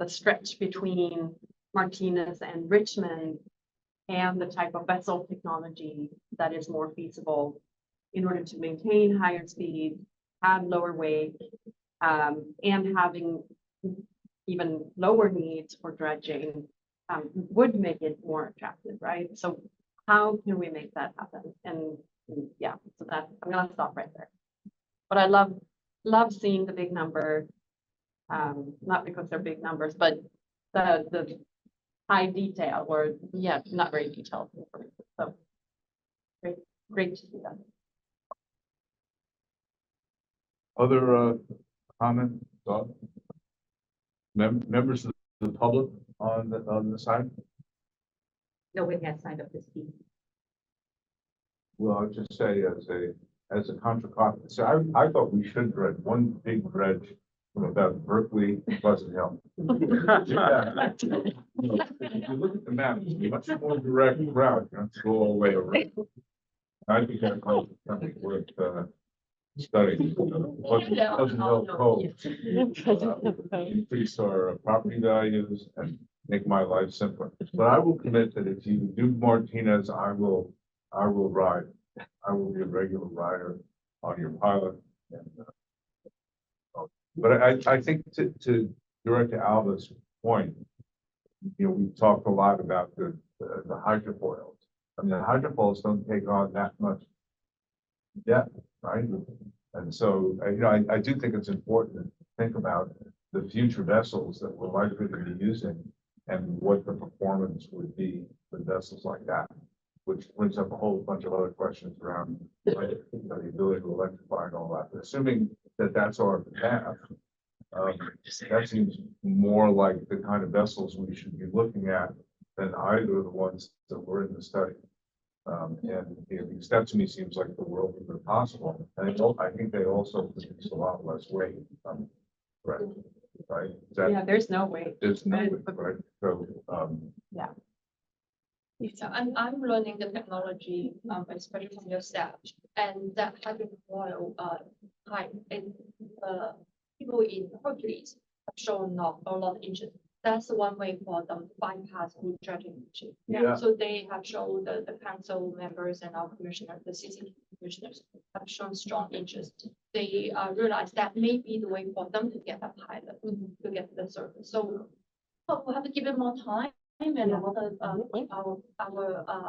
stretch between Martinez and Richmond and the type of vessel technology that is more feasible in order to maintain higher speed, have lower weight, and having even lower needs for dredging would make it more attractive, right? So how can we make that happen? And yeah, so that I'm gonna stop right there. But I love seeing the big number, not because they're big numbers, but the high detail, or yeah, not very detailed information. So great to see that. Other comment, thought? Members of the public on the side? Nobody has signed up to speak. Well, I'll just say as a Contra Costa, so I thought we should dredge one big dredge from about Berkeley to Pleasant Hill. Yeah. If you look at the map, it's a much more direct route, you don't have to go all the way around. I think that's something worth studying. Pleasant Hill Cove. Increase our property values and make my life simpler. But I will commit that if you do Martinez, I will ride. I will be a regular rider on your pilot. And, but I think to Director Alva's point, you know, we talked a lot about the hydrofoils. I mean, the hydrofoils don't take on that much depth, right? And so, you know, I do think it's important to think about the future vessels that we're likely to be using and what the performance would be with vessels like that, which brings up a whole bunch of other questions around you know, the ability to electrify and all that. But assuming that that's our path, that seems more like the kind of vessels we should be looking at than either of the ones that were in the study. And you know, because that to me seems like the world of the possible. And I think they also produce a lot less weight. Right. Right. Yeah, there's no way. There's no way, right? So, yeah. Yeah, I'm learning the technology, especially from your staff, and that hydrofoil type and people in Hercules have shown not a lot of interest. That's one way for them to bypass root dredging. Yeah. So they have shown the council members and our commissioner, the CCT commissioners have shown strong interest. They realize that may be the way for them to get a pilot, to get the service. So But we'll have to give it more time and our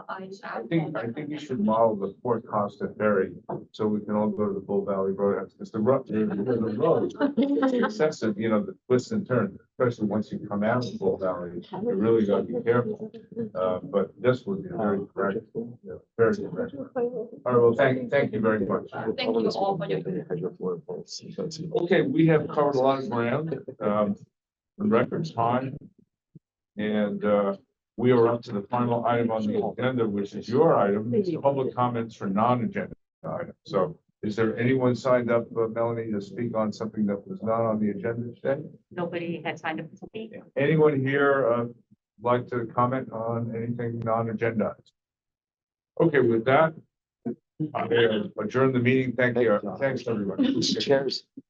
eyes. I think you should model the Port Costa ferry, so we can all go to the Bull Valley Road, because the road, is excessive, you know, the twists and turns, especially once you come out of the Bull Valley, you really gotta be careful. But this would be very correct, very correct. All right, well, thank you very much. Thank you all for your. Okay, we have covered a lot of ground, the record's high. And, we are up to the final item on the agenda, which is your item, it's public comments for non-agenda items. So is there anyone signed up, Melanie, to speak on something that was not on the agenda today? Nobody had signed up to speak. Anyone here, like to comment on anything non-agenda? Okay, with that, I adjourn the meeting. Thank you. Thanks, everybody. Chairs.